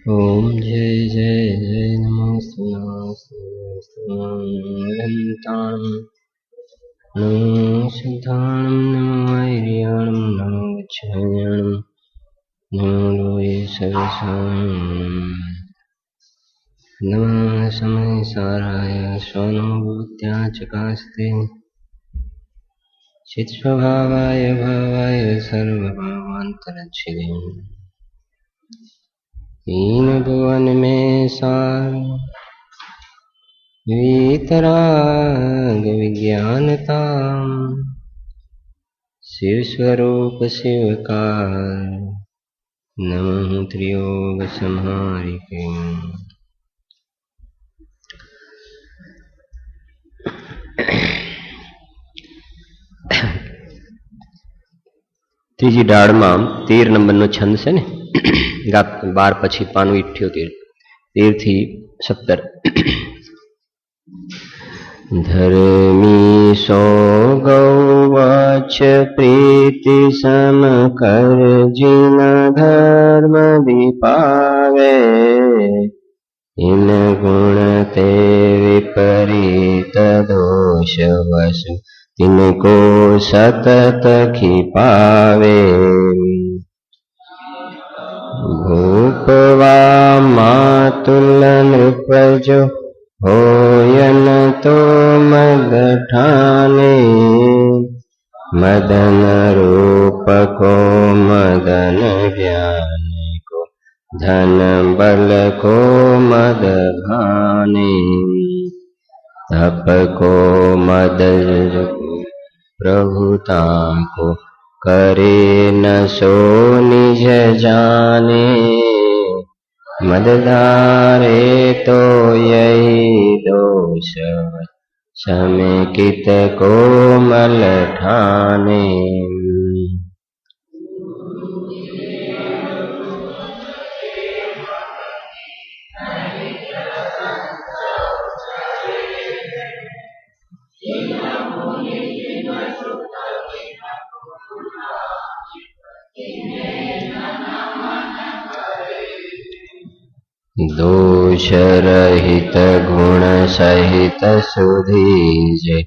ओम जय जय जय नमो सुनातां नमो सिद्धाणं नमो वैर्याणं नमो वज्रायणं नमो लोये सरसां नमः समय साराय स्वानुभूत्या चकास्ते चित्स्वभावाय भावाय सर्वभावान्तरच्छिदे हीन भुवन में सार वीतराग विज्ञानता शिव स्वरूप शिवकार नमः त्रियोग संहारिके। ત્રીજી ડાળમાં 13 નંબરનો છંદ છે ને, 12 પછી પાનું 78, 13 થી 17। धर्मी सो गौवच प्रीति सम कर जिन धर्म दीपावे इन गुण ते विपरीत दोष वसु तिनको सतत खिपावे भूपवा मातुल नृपजो होयन तो मद ठाने मदन रूप को मदन ज्ञान को धन बल को मद भाने तप को मद प्रभुता को करे न सो निज जाने मदधारे तो यही दोष समेकित कोमल ठाने दोष रहित गुण सहित सुधीजे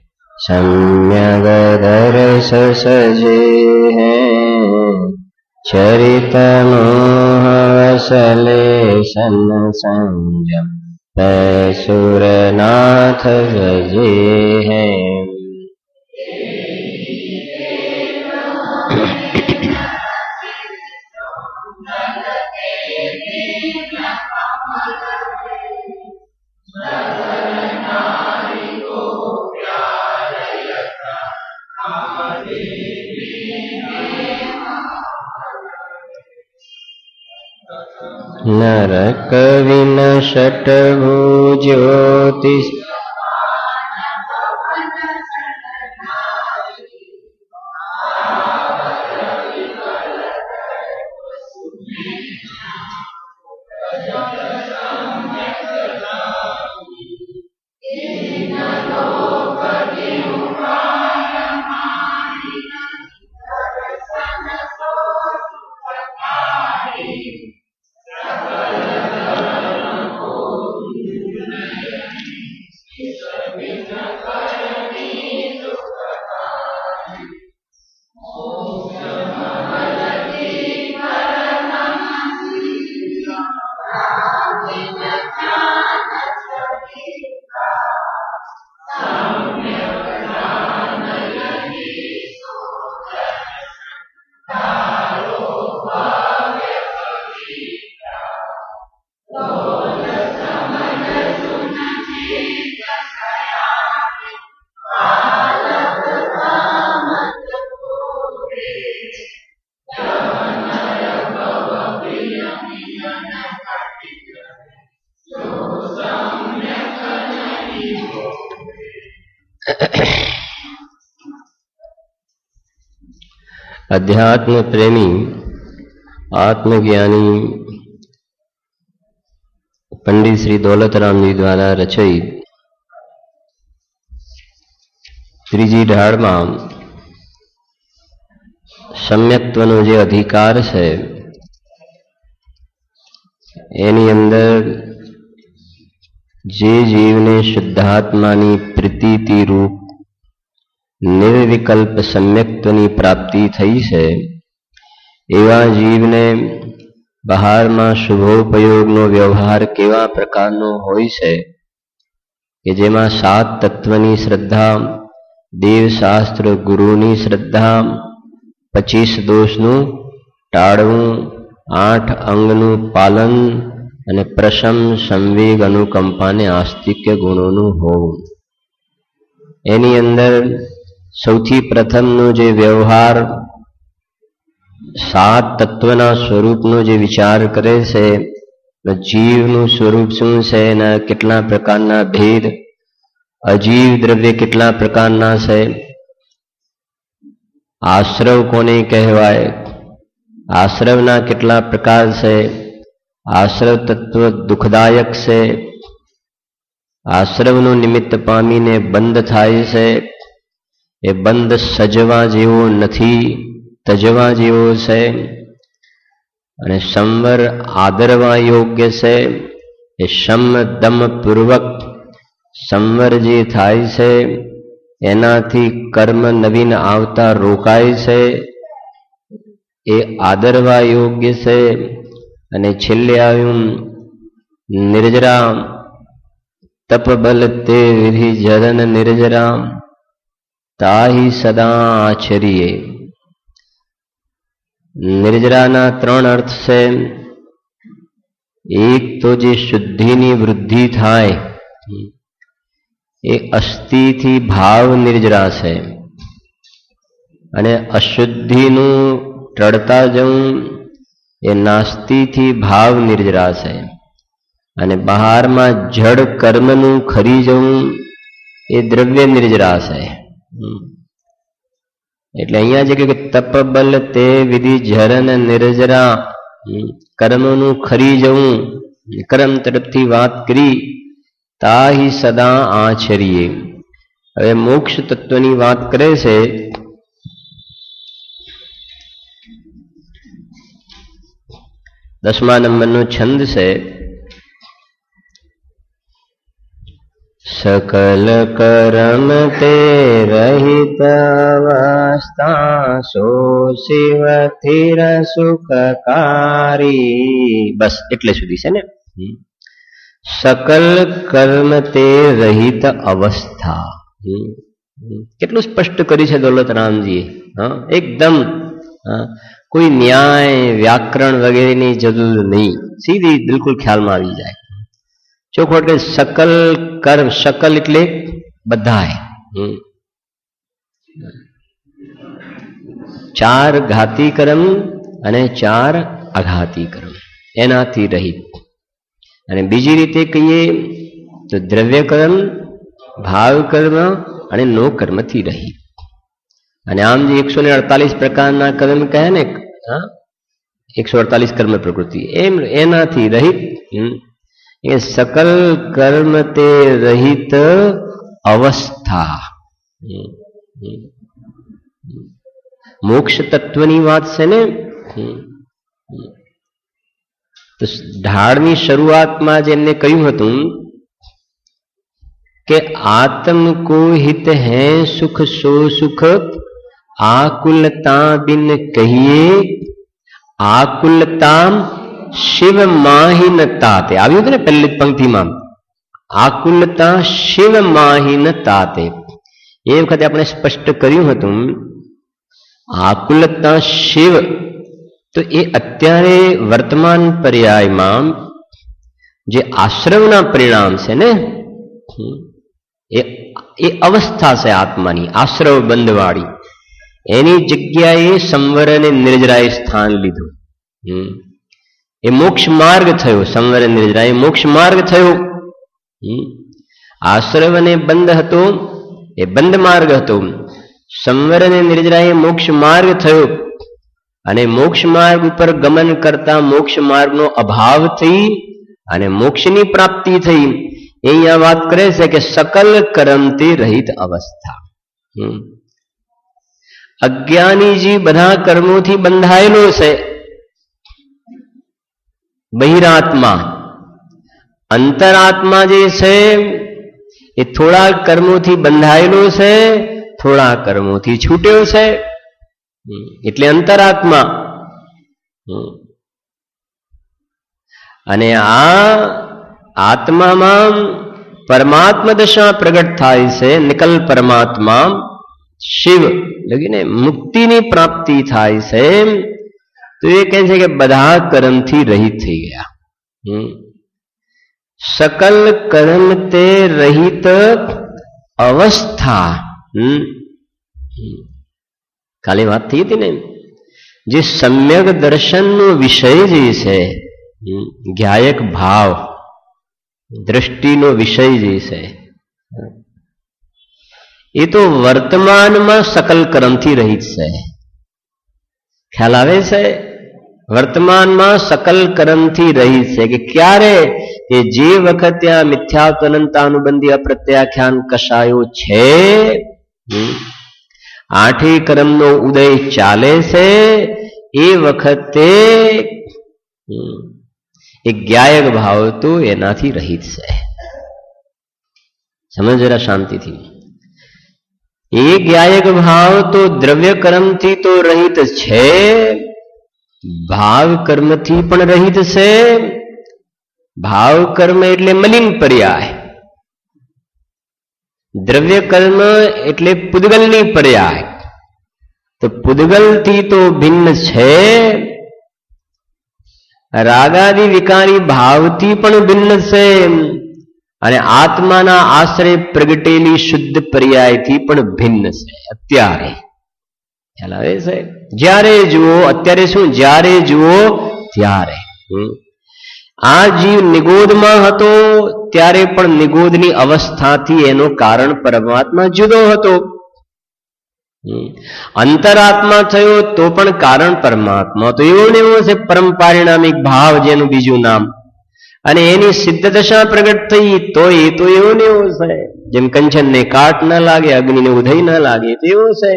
सम्यक दर्श सजे हैं चरित मोह वसलेशन संयम सुरनाथ सजे हैं। नरक विन षट्भुज्योतिष अध्यात्म प्रेमी आत्मज्ञानी पंडित श्री दौलतराम जी द्वारा रचित ત્રીજી ઢાળમાં સમ્યક્ત્વનો જે અધિકાર છે એની અંદર જે જીવને શુદ્ધાત્માની પ્રતીતિ રૂપ નિર્વિકલ્પ સમ્યક્ત્વની પ્રાપ્તિ થઈ છે, એવા જીવને બહારમાં શુભોપયોગનો વ્યવહાર કેવા પ્રકારનો હોય છે કે જેમાં 7 તત્વની શ્રદ્ધા, દેવશાસ્ત્ર ગુરુની શ્રદ્ધા, 25 દોષનું ટાળવું, 8 અંગનું પાલન અને પ્રશમ, સંવેગ, અનુકંપાને આસ્તિક્ય ગુણોનું હોવું. એની અંદર સૌથી પ્રથમનો જે વ્યવહાર 7 તત્વના સ્વરૂપનો જે વિચાર કરે છે, જીવનું સ્વરૂપ શું છે, એના કેટલા પ્રકારના ભેદ, અજીવ દ્રવ્ય કેટલા પ્રકારના છે, આશ્રવ કોને કહેવાય, આશ્રવના કેટલા પ્રકાર છે, આશ્રવ તત્વ દુઃખદાયક છે, આશ્રવનું નિમિત્ત પામીને બંધ થાય છે, એ બંધ સજવા જેવો નથી, તજવા જેવો છે, અને સંવર આદરવા યોગ્ય છે. એ શમ દમ પૂર્વક સંવર જે થાય છે એનાથી કર્મ નવીન આવતા રોકાય છે, એ આદરવા યોગ્ય છે. અને છેલ્લે આવ્યું નિર્જરા, તપબલ તે વિધિ જરન નિર્જરા, તાહી સદા આચરીએ. નિર્જરાના 3 અર્થ છે. એક તો જે શુદ્ધિની વૃદ્ધિ થાય એ અસ્થિથી ભાવ નિર્જરા છે, અને અશુદ્ધિનું ટળતા જવું એ નાસ્તિથી ભાવ નિર્જરા છે, અને બહારમાં જડ કર્મનું ખરી જવું એ દ્રવ્ય નિર્જરા છે. એટલે અહીંયા જે કે તપબલ તે વિધિ જરન નિર્જરા, કર્મનું ખરી જવું, કર્મ તરફથી વાત કરી, તાહી સદા આચરીએ. હવે મોક્ષ તત્વની વાત કરે છે. દસમા નંબરનો છંદ છે. सकल कर्म ते रहित अवस्था, सो शिव थिर सुखकारी. बस એટલે સુધી છે ને. सकल कर्म ते रहित अवस्था, કેટલું સ્પષ્ટ કરી છે દોલતરામજી. એકદમ કોઈ ન્યાય વ્યાકરણ વગેરેની જરૂર નહીં, સીધી બિલકુલ ખ્યાલમાં આવી જાય. ચોખવટ કે સકલ કર્મ, શકલ એટલે બધાય, 4 ઘાતી કર્મ અને 4 અઘાતી કર્મ એનાથી રહિત. અને બીજી રીતે કહીએ તો દ્રવ્ય કર્મ, ભાવ કર્મ અને નો કર્મથી રહિત. અને આમ જે 148 પ્રકારના કર્મ કહે ને, 148 કર્મ પ્રકૃતિ, એમ એનાથી રહિત. એ સકલ કર્મ તે રહિત અવસ્થા. મોક્ષ તત્વની વાત છે ને. તો ઢાળની શરૂઆતમાં જ એમને કહ્યું હતું કે આત્મ કો હિત હૈ સુખ સો સુખ, આકુલતા બિન કહીએ, આકુલતા શિવ માહિન તાતે. આવ્યું હતું ને પહેલી પંક્તિમાં, આકુલતા શિવ માહિન તાતે. એ વખતે આપણે સ્પષ્ટ કર્યું હતું આકુલતા શિવ, તો એ અત્યારે વર્તમાન પર્યાયમાં જે આશ્રવના પરિણામ છે ને, એ અવસ્થા છે આત્માની, આશ્રવ બંધવાળી. એની જગ્યાએ સંવર અને નિર્જરાએ સ્થાન લીધું. એ મોક્ષ માર્ગ થયો. સંવર નિર્જરા એ મોક્ષ માર્ગ થયો. આશ્રવ અને બંધ હતો એ બંધ માર્ગ હતો. સંવર અને નિર્જરા એ મોક્ષ માર્ગ થયો. અને મોક્ષ માર્ગ ઉપર ગમન કરતા મોક્ષ માર્ગનો અભાવ થઈ અને મોક્ષની પ્રાપ્તિ થઈ. એ અહીંયા વાત કરે છે કે સકલ કર્મથી રહિત અવસ્થા. અજ્ઞાનીજી બધા કર્મોથી બંધાયેલો છે. બહિરાત્મા અંતરાત્મા જે છે એ થોડા કર્મોથી બંધાયેલો છે, થોડા કર્મોથી છૂટ્યો છે, એટલે અંતરાત્મા. અને આ આત્મામાં પરમાત્મા દશા પ્રગટ થાય છે, નિકલ પરમાત્મા શિવ લગીને મુક્તિની પ્રાપ્તિ થાય છે. તો એ કહે છે કે બધા કર્મથી રહિત થઈ ગયા. सकल कर्म ते रहित अवस्था. કાલે વાત થઈ હતી ને, જે સમ્યક દર્શનનો વિષય જે છે, જ્ઞાયક ભાવ દ્રષ્ટિનો વિષય જે છે, એ તો વર્તમાનમાં સકલ કર્મથી રહિત છે. ખ્યાલ આવે છે? વર્તમાનમાં સકલ કર્મથી રહિત છે. કે ક્યારે? કે જે વખતે આ મિથ્યાત્વ અનંતાનુબંધી અપ્રત્યાખ્યાન કશાયો છે, આઠે કર્મનો ઉદય ચાલે છે, એ વખતે એક જ્ઞાયક ભાવ તો એનાથી રહિત છે. સમજ જરા શાંતિથી. એ જ્ઞાયક ભાવ તો દ્રવ્ય કર્મથી તો રહિત છે, ભાવ કર્મથી પણ રહિત છે. ભાવ કર્મ એટલે મલિન પર્યાય, દ્રવ્ય કર્મ એટલે પુદ્ગલની પર્યાય. તો પુદ્ગલથી તો ભિન્ન છે, રાગાદિ વિકારી ભાવથી પણ ભિન્ન છે, અને આત્માના આશ્રય પ્રગટેલી શુદ્ધ પર્યાયથી પણ ભિન્ન છે. અત્યારે ખ્યાલ આવે છે? જ્યારે જુઓ, અત્યારે શું? જ્યારે જુઓ ત્યારે. આ જીવ નિગોદમાં હતો ત્યારે પણ નિગોદની અવસ્થાથી એનો કારણ પરમાત્મા જુદો હતો. અંતરાત્મા થયો તો પણ કારણ પરમાત્મા તો એવો ને એવો છે, પરમ પારિણામિક ભાવ જેનું બીજું નામ. અને એની સિદ્ધ દશા પ્રગટ થઈ તો એ તો એવો ને એવો છે. જેમ કંચનને કાટ ના લાગે, અગ્નિને ઉધઈ ના લાગે, તો એવો છે.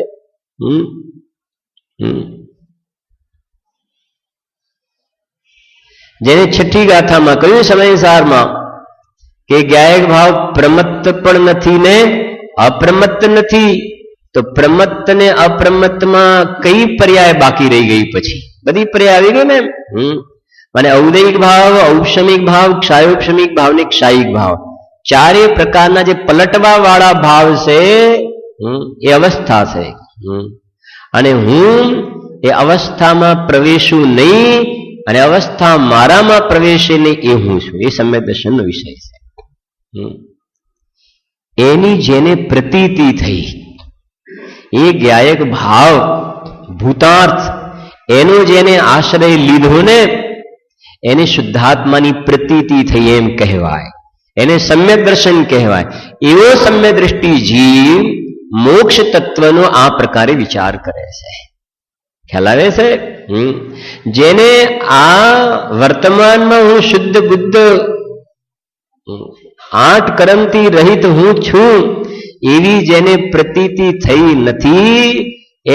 જેને છઠ્ઠી ગાથામાં કહ્યું સમયસારમાં કે જ્ઞાયક ભાવ પ્રમત્ત પણ નથી ને અપ્રમત્ત નથી. તો પ્રમત્ત ને અપ્રમત્તમાં કઈ પર્યાય બાકી રહી ગઈ? પછી બધી પર્યાય આવી ગઈ ને. અને ઔદયિક ભાવ, ઔપશમિક ભાવ, ક્ષાયોપશમિક ભાવ ને ક્ષાયિક ભાવ, ચારે પ્રકારના જે પલટવા વાળા ભાવ છે એ અવસ્થા છે. અને હું એ અવસ્થામાં પ્રવેશું નહીં, અને અવસ્થા મારામાં પ્રવેશે નહીં, એ હું છું. એ સમ્યક દર્શનનો વિષય છે. એની જેને પ્રતીતિ થઈ, એ જ્ઞાયક ભાવ ભૂતાર્થ એનો જેને આશ્રય લીધો ને, એને શુદ્ધાત્માની પ્રતીતિ થઈ એમ કહેવાય. એને સમ્યક દર્શન કહેવાય. એવો સમ્યક દ્રષ્ટિ જીવ મોક્ષ તત્વનો આ પ્રકારે વિચાર કરે છે. ખ્યાલ આવે છે? જેને આ વર્તમાનમાં હું શુદ્ધ બુદ્ધ આઠ કર્મથી રહિત હું છું એવી જેને પ્રતીતિ થઈ નથી,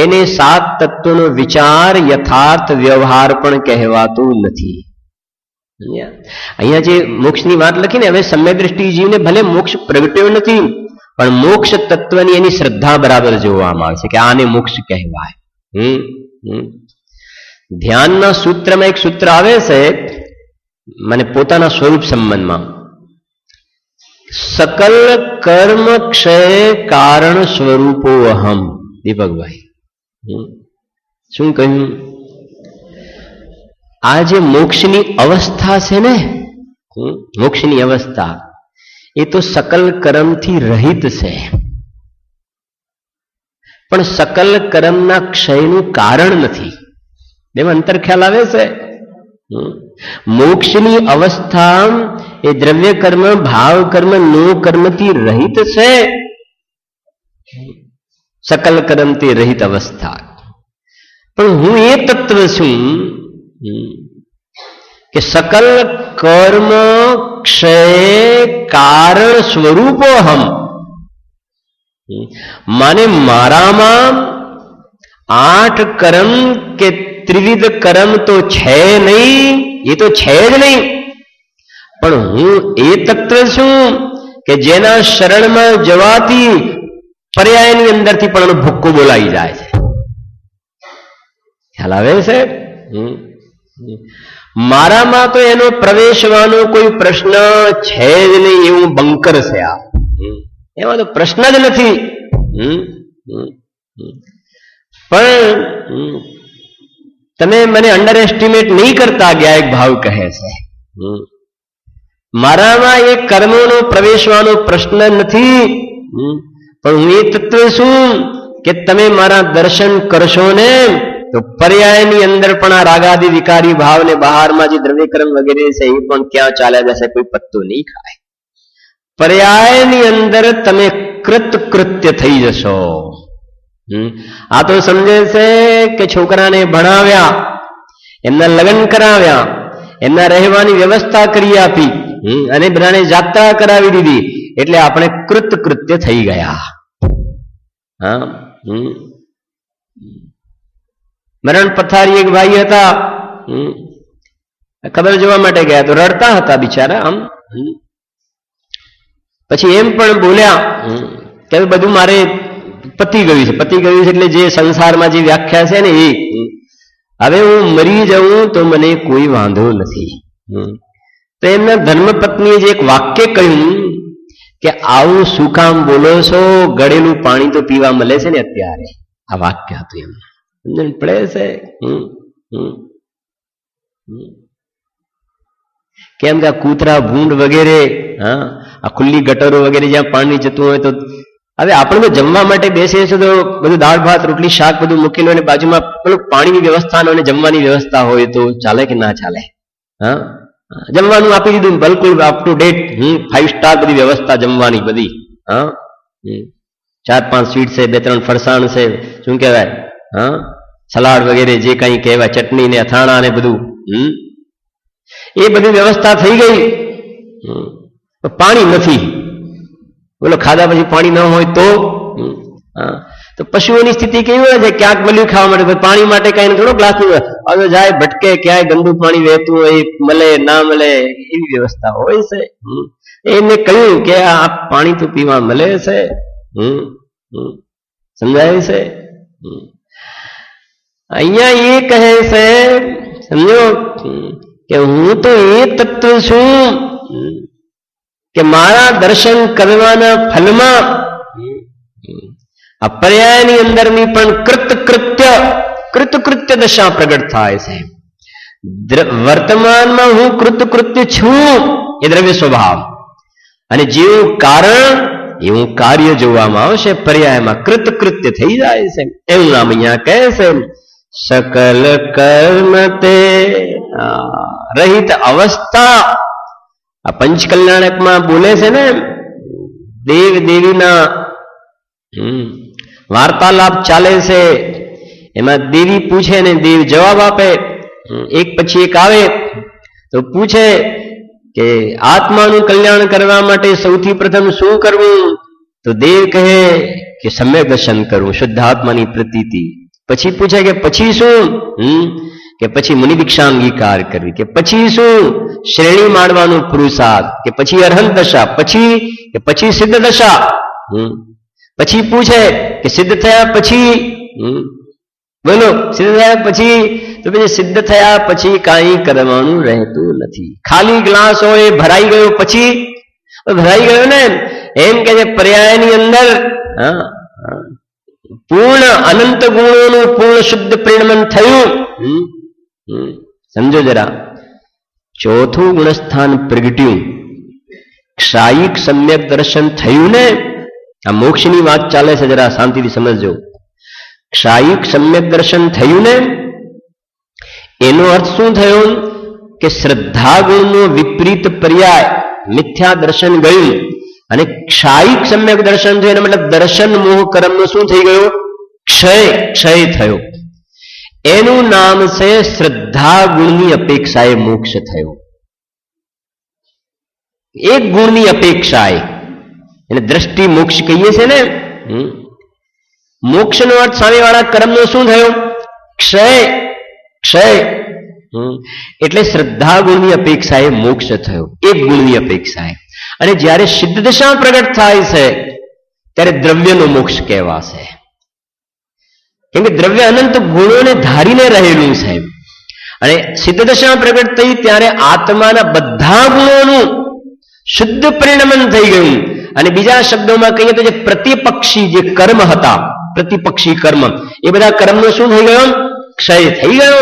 એને સાત તત્વનો વિચાર યથાર્થ વ્યવહાર પણ કહેવાતું નથી. અહીંયા જે મોક્ષની વાત લખીને, હવે સમ્યક દ્રષ્ટિ જીવને ભલે મોક્ષ પ્રગટ્યો નથી, પણ મોક્ષ તત્વની એની શ્રદ્ધા બરાબર જોવામાં આવે છે કે આને મોક્ષ કહેવાય. ધ્યાનના સૂત્રમાં એક સૂત્ર આવે છે, મને પોતાના સ્વરૂપ સંબંધમાં, સકલ કર્મ ક્ષય કારણ સ્વરૂપો અહમ. દીપકભાઈ શું કહ્યું? આ જે મોક્ષની અવસ્થા છે ને, મોક્ષની અવસ્થા એ તો સકલ કર્મથી રહિત છે, પણ સકલ કર્મના ક્ષયનું કારણ નથી. બેમ અંતર ખ્યાલ આવે છે? મોક્ષની અવસ્થા એ દ્રવ્ય કર્મ, ભાવ કર્મ, નો કર્મથી રહિત છે, સકલ કર્મથી રહિત અવસ્થા. પણ હું એ તત્વ છું કે સકલ કર્મ ક્ષય કારણ સ્વરૂપો હમ. માને મારામાં આઠ કર્મ કે ત્રિવિધ કર્મ તો છે નહીં, એ તો છે જ નહીં, પણ હું એ તત્વ છું કે જેના શરણમાં જવાથી પર્યાયની અંદરથી પણ ભૂક્કો બોલાઈ જાય છે. ખ્યાલ આવે છે? મારામાં તો એનો પ્રવેશવાનો કોઈ પ્રશ્ન છે જ નહીં એવું બંકર છે. આ એમાં તો પ્રશ્ન જ નથી. પણ તમે મને અંડર એસ્ટિમેટ નહીં કરતા ગયા, એક ભાવ કહે છે. મારામાં એ કર્મોનો પ્રવેશવાનો પ્રશ્ન નથી, પણ હું એ તત્વ છું કે તમે મારા દર્શન કરશો ને તો પર્યાયની અંદર પણ આ રાગાદી વિકારી ભાવ ને બહારમાં જે દ્રવ્યકર્મ વગેરે છે એ પણ ક્યાં ચાલ્યા જશે, કોઈ પત્તો નહીં ખાય. પર્યાયની અંદર તમે કૃતકૃત્ય થઈ જશો. આ તો સમજે છે કે છોકરાને ભણાવ્યા, એમના લગ્ન કરાવ્યા, એમના રહેવાની વ્યવસ્થા કરી આપી અને બધાને જાત્રા કરાવી દીધી એટલે આપણે કૃતકૃત્ય થઈ ગયા. હા, મરણ પથારી એક ભાઈ હતા, ખબર જોવા માટે ગયા તો રડતા હતા બિચારા. આમ પછી એમ પણ બોલ્યા કે બધું મારે પતી ગયું છે. પતી ગયું છે એટલે જે સંસારમાં જે વ્યાખ્યા છે ને એ, હવે હું મરી જાઉં તો મને કોઈ વાંધો નથી. તો એમના ધર્મપત્નીએ જે એક વાક્ય કહ્યું કે આવું શું કામ બોલો છો, ગળેલું પાણી તો પીવા મળે છે ને અત્યારે. આ વાક્ય હતું એમ. સમજણ પડે છે? કેમ કે આ કૂતરા ભૂંડ વગેરે, હા, આ ખુલ્લી ગટરો વગેરે જ્યાં પાણી જતું હોય તો હવે આપણે તો જમવા માટે બેસીએ છીએ તો બધું દાળ ભાત રોટલી શાક બધું મૂકેલું અને બાજુમાં પેલું પાણીની વ્યવસ્થા અને જમવાની વ્યવસ્થા હોય તો ચાલે કે ના ચાલે? હા, જમવાનું આપી દીધું બિલકુલ અપ ટુ ડેટ, 5 સ્ટાર બધી વ્યવસ્થા જમવાની બધી. હા, 4-5 સ્વીટ છે, 2-3 ફરસાણ છે, શું કહેવાય, હા, સલાડ વગેરે જે કંઈ કહેવાય, ચટણી ને અથાણા ને બધું, એ બધી વ્યવસ્થા થઈ ગઈ. પાણી નથી. બોલો, ખાધા પછી પાણી ન હોય તો પશુઓની સ્થિતિ કેવી હોય છે? ક્યાંક મળ્યું ખાવા માટે, પાણી માટે કઈ થોડો ગ્લાસ હવે જાય ભટકે, ક્યાંય ગંદુ પાણી વહેતું હોય, મળે ના મળે એવી વ્યવસ્થા હોય છે. એમને કહ્યું કે આ પાણી તો પીવા મળે છે. સમજાય છે? અહીંયા એ કહે છે, સમજો કે હું તો એ તત્વ છું કે મારા દર્શન કરવાના ફલમાં આ પર્યાયની અંદરની પણ કૃતકૃત્ય દશા પ્રગટ થાય છે. વર્તમાનમાં હું કૃતકૃત્ય છું એ દ્રવ્ય સ્વભાવ, અને જેવું કારણ એવું કાર્ય જોવામાં આવશે. પર્યાયમાં કૃતકૃત્ય થઈ જાય છે. એવું નામ અહીંયા કહે છે, સકલ કર્મ તે રહિત અવસ્થા. આ પંચકલ્યાણકમાં બોલે છે ને, દેવ દેવીના વાર્તાલાપ ચાલે છે. એમાં દેવી પૂછે ને દેવ જવાબ આપે, એક પછી એક આવે તો પૂછે કે આત્માનું કલ્યાણ કરવા માટે સૌથી પ્રથમ શું કરવું? તો દેવ કહે કે સમ્યક દર્શન કરવું, શુદ્ધ આત્માની પ્રતીતિ. પછી પૂછે કે પછી શું? કે પછી મુનિ દીક્ષા અંગીકાર કરવી, કે પછી શું? શ્રેણી માણવાનું પુરુષાર્થ, કે પછી અરહંત દશા, પછી સિદ્ધ દશા. પછી પૂછે કે સિદ્ધ થયા પછી, બોલો, સિદ્ધ થયા પછી? તો પછી સિદ્ધ થયા પછી કાંઈ કરવાનું રહેતું નથી. ખાલી ગ્લાસ હોય ભરાઈ ગયો પછી, ભરાઈ ગયો ને એમ કે છે પર્યાયની અંદર પૂર્ણ અનંત ગુણોનું પૂર્ણ શુદ્ધ પરિણમન થયું. સમજો જરા, ચોથું ગુણસ્થાન પ્રગટ્યું, ક્ષાયિક સમ્યક દર્શન થયું ને. આ મોક્ષની વાત ચાલે છે, જરા શાંતિથી સમજજો. ક્ષાયિક સમ્યક દર્શન થયું ને, એનો અર્થ શું થયો? કે શ્રદ્ધા ગુણનો વિપરીત પર્યાય મિથ્યા દર્શન ગયું અને ક્ષાયિક સમ્યક દર્શન થયું. એનો મતલબ દર્શન મોહ કર્મનો શું થઈ ગયો? ક્ષય થયો. એનું નામ છે શ્રદ્ધા ગુણની અપેક્ષાએ મોક્ષ થયો. એક ગુણની અપેક્ષાએ એને દ્રષ્ટિ મોક્ષ કહીએ છે ને. મોક્ષનો અર્થ સામેવાળા કર્મનો શું થયો? ક્ષય. એટલે શ્રદ્ધા ગુણની અપેક્ષાએ મોક્ષ થયો, એક ગુણની અપેક્ષાએ. અને જ્યારે સિદ્ધ દશા પ્રગટ થાય છે ત્યારે દ્રવ્યનો મોક્ષ કહેવાશે. કેમ કે દ્રવ્ય અનંત ગુણોને ધારીને રહેલું છે. અને સિદ્ધ દશા પ્રગટ થઈ ત્યારે આત્માના બધા ગુણોનું શુદ્ધ પરિણમન થઈ ગયું. અને બીજા શબ્દોમાં કહીએ તો જે પ્રતિપક્ષી જે કર્મ હતા, પ્રતિપક્ષી કર્મ, એ બધા કર્મનો શું થઈ ગયો? ક્ષય થઈ ગયો.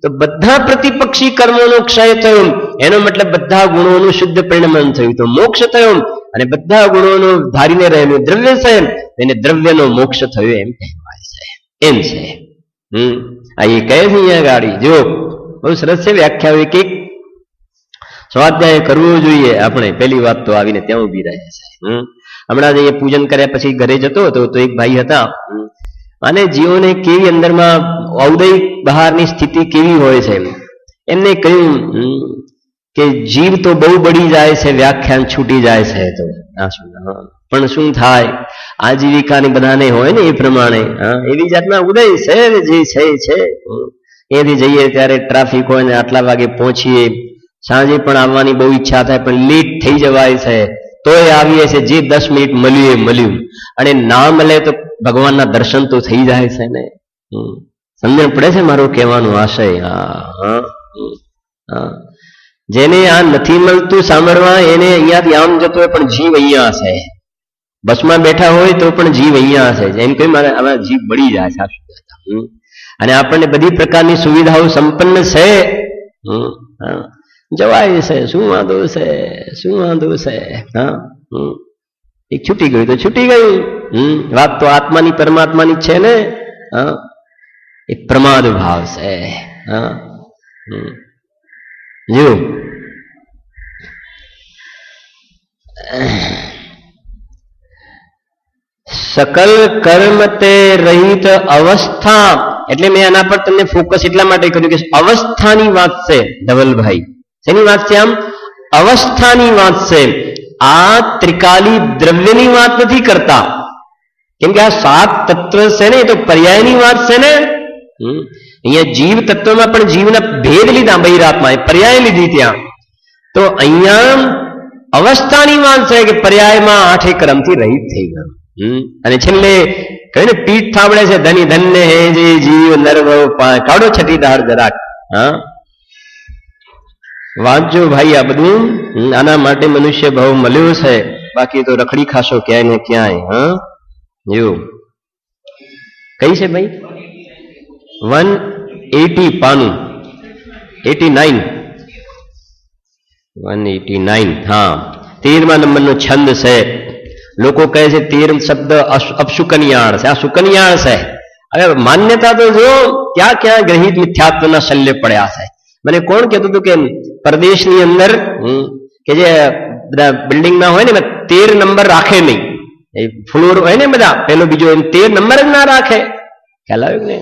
તો બધા પ્રતિપક્ષી કર્મોનો ક્ષય થયો, એનો મતલબ બધા ગુણોનું શુદ્ધ પરિણમન થયું, તો મોક્ષ થયો. અને બધા ગુણોનું ધારીને રહેલું દ્રવ્ય છે, એને દ્રવ્યનો મોક્ષ થયો એમ કહેવાય છે. એમ છે. આ એ કહે છે અહીંયા ગાડી જો બહુ સરસ છે વ્યાખ્યા. એક એક સ્વાધ્યાય કરવું જોઈએ આપણે. પહેલી વાત તો આવીને ત્યાં ઉભી રહે છે. હમણાં જે પૂજન કર્યા પછી ઘરે જતો હતો તો એક ભાઈ હતા, અને જીવોને કેવી અંદરમાં ઔદયિક બહારની સ્થિતિ કેવી હોય છે એમને કહ્યું કે જીવ તો બહુ બળી જાય છે, વ્યાખ્યાન છૂટી જાય છે. તો પણ શું થાય, આજીવિકાની બધાને હોય ને એ પ્રમાણે એવી જાતના ઉદય છે જે છે. એથી જઈએ ત્યારે ટ્રાફિક હોય ને આટલા વાગે પહોંચીએ, સાંજે પણ આવવાની બહુ ઈચ્છા થાય પણ લેટ થઈ જવાય છે, તોય આવીએ છે. જે 10 મિનિટ મળ્યું એ મળ્યું, અને ના મળે તો ભગવાનના દર્શન તો થઈ જાય છે ને. સમજણ પડે છે મારો કહેવાનો આશય? જેને આ નથી મળતું સાંભળવા, એને અહીંયાથી આમ જતો હોય પણ જીવ અહીંયા છે. બસમાં બેઠા હોય તો પણ જીવ અહીંયા છે. એમ કહી મારે આમાં જીવ બળી જાય છે. અને આપણને બધી પ્રકારની સુવિધાઓ સંપન્ન છે, જવાય છે. શું વાંધો છે? શું વાંધો છે? એક છૂટી ગયું તો છૂટી ગયું. વાત તો આત્માની પરમાત્માની છે ને. એ પ્રમાદ ભાવ છે. જો સકલ કર્મ તે રહિત અવસ્થા, એટલે મેં આના પર તમને ફોકસ એટલા માટે કર્યું કે અવસ્થાની વાત છે ધવલભાઈ. શેની વાત છે? આમ અવસ્થાની વાત છે. આ ત્રિકાલી દ્રવ્યની વાત નથી કરતા, કેમ કે આ 7 તત્વ છે ને, એ તો પર્યાયની વાત છે ને. અહીંયા જીવ તત્વમાં પણ જીવના ભેદ લીધા, બહિરાત્મા પર્યાય લીધી ત્યાં. તો અહીંયા અવસ્થાની વાત છે કે પર્યાયમાં 8 ક્રમથી રહિત થઈ ગયો. અને છેલ્લે કહે ને પીઠ થાબડે છે, ધની ધન્ય હે જે જીવ નરભવ કાઢો છઠ્ઠીદાર જરાક. વાંચજો ભાઈ આ બધું. આના માટે મનુષ્ય ભાવ મળ્યો છે, બાકી તો રખડી ખાશો ક્યાંય ને ક્યાંય. જો કઈ છે ભાઈ? 180 પાનું 89 189. 13મા નંબરનો છંદ છે. લોકો કહે છે 13 શબ્દ અપશુકનિયાળ છે, આ સુકનિયાળ છે. હવે માન્યતા તો જો ક્યાં ક્યાં ગ્રહિત મિથ્યાત્વના શલ્ય પડ્યા છે. મને કોણ કહેતું હતું કે પરદેશની અંદર કે જે બધા બિલ્ડિંગમાં હોય ને 13 નંબર રાખે નહીં, એ ફ્લોર હોય ને બધા પેલો બીજો, 13 નંબર જ ના રાખે. ખ્યાલ આવ્યો ને?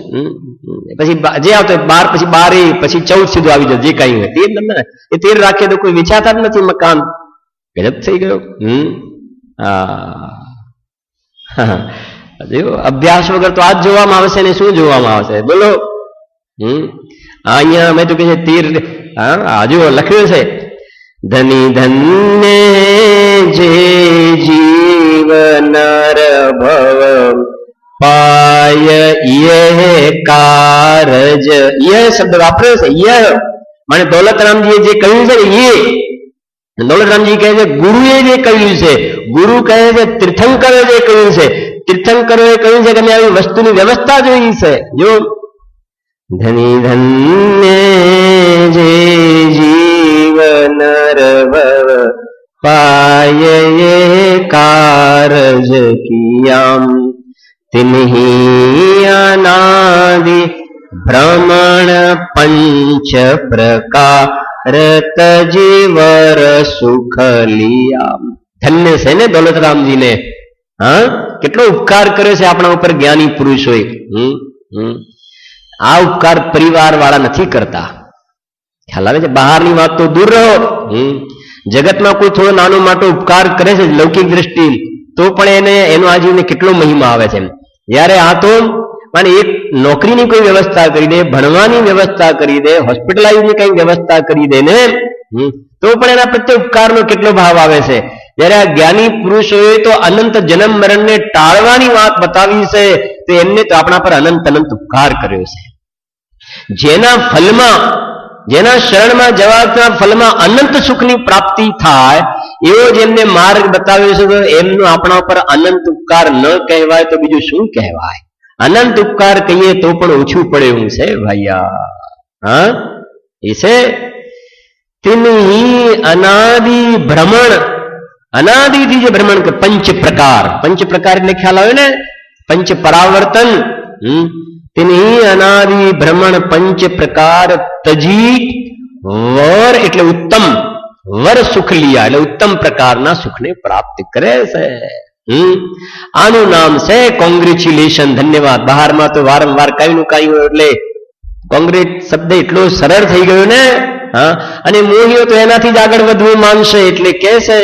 પછી જે આવતો 12 પછી 12 પછી 14 સીધું આવી જાય, જે કઈ હોય 13 નંબર. એ 13 રાખે તો કોઈ વિચારતા જ નથી મકાન. ગજબ થઈ ગયો. અભ્યાસ વગર તો આ જ જોવામાં આવશે ને શું જોવામાં આવશે બોલો? અહીંયા અમે તો કે છે 13. હજુ લખ્યું છે ધની ધન્ય જે જીવ નર ભવ પાય યે કારજ. યે શબ્દ વાપર્યો છે. યે મને દોલતરામજીએ જે કહ્યું છે ને, યે દોલતરામજી કહે છે ગુરુએ જે કહ્યું છે, ગુરુ કહે છે તીર્થંકરે જે કહ્યું છે, તીર્થંકરોએ કહ્યું છે કે અમે આવી વસ્તુની વ્યવસ્થા જોઈ છે. જો ધની ધન્ય જે જીવ નર ભવ પાય યે કારજ કિયામ તિન્હી અનાદિ ભ્રમણ પંચ પ્રકાર તજીવર સુખ લિયામ. ધન્ય છે ને દોલતરામજીને. કેટલો ઉપકાર કર્યો છે આપણા ઉપર જ્ઞાની પુરુષોએ. આ ઉપકાર પરિવાર વાળા નથી કરતા. ખ્યાલ આવે છે? બહારની વાત તો દૂર રહો. જગતમાં કોઈ થોડો નાનો મોટો ઉપકાર કરે છે લૌકિક દ્રષ્ટિ, તો પણ એનો આજીવને કેટલો મહિમા આવે છે. જ્યારે આ તો માને એક નોકરીની કોઈ વ્યવસ્થા કરી દે, ભણવાની વ્યવસ્થા કરી દે, હોસ્પિટલાઇઝની કઈ વ્યવસ્થા કરી દે ને, તો પણ એના પ્રત્યે ઉપકારનો કેટલો ભાવ આવે છે. જ્યારે આ જ્ઞાની પુરુષોએ તો અનંત જન્મ મરણને ટાળવાની વાત બતાવી છે, તો એમને તો આપણા પર અનંત અનંત ઉપકાર કર્યો છે. જેના ફલમાં, જેના શરણમાં જવાના ફલમાં અનંત સુખની પ્રાપ્તિ થાય એવો જેમને માર્ગ બતાવ્યો છે, તો એમનો આપણા પર અનંત ઉપકાર ન કહેવાય તો બીજું શું કહેવાય? અનંત ઉપકાર કહીએ તો પણ ઓછું પડે એવું છે ભૈયા. હા, એ છે તિન્હી અનાદિ ભ્રમણ, અનાદિથી જે ભ્રમણ કે પંચ પ્રકાર, પંચ પ્રકાર એટલે ખ્યાલ આવે ને, પંચ પરાવર્તન. તિન્હી અનાદિ ભ્રમણ પંચ પ્રકાર તજી વર એટલે ઉત્તમ, વર સુખ લિયા એટલે ઉત્તમ પ્રકારના સુખને પ્રાપ્ત કરે છે. આનું નામ છે કોંગ્રેચ્યુલેશન, ધન્યવાદ. બહારમાં તો વારંવાર કઈ નું કઈ એટલે કોંગ્રેટ શબ્દ એટલો સરળ થઈ ગયો ને. હા, અને મોહીઓ તો એનાથી જ આગળ વધવું માનશે, એટલે કે છે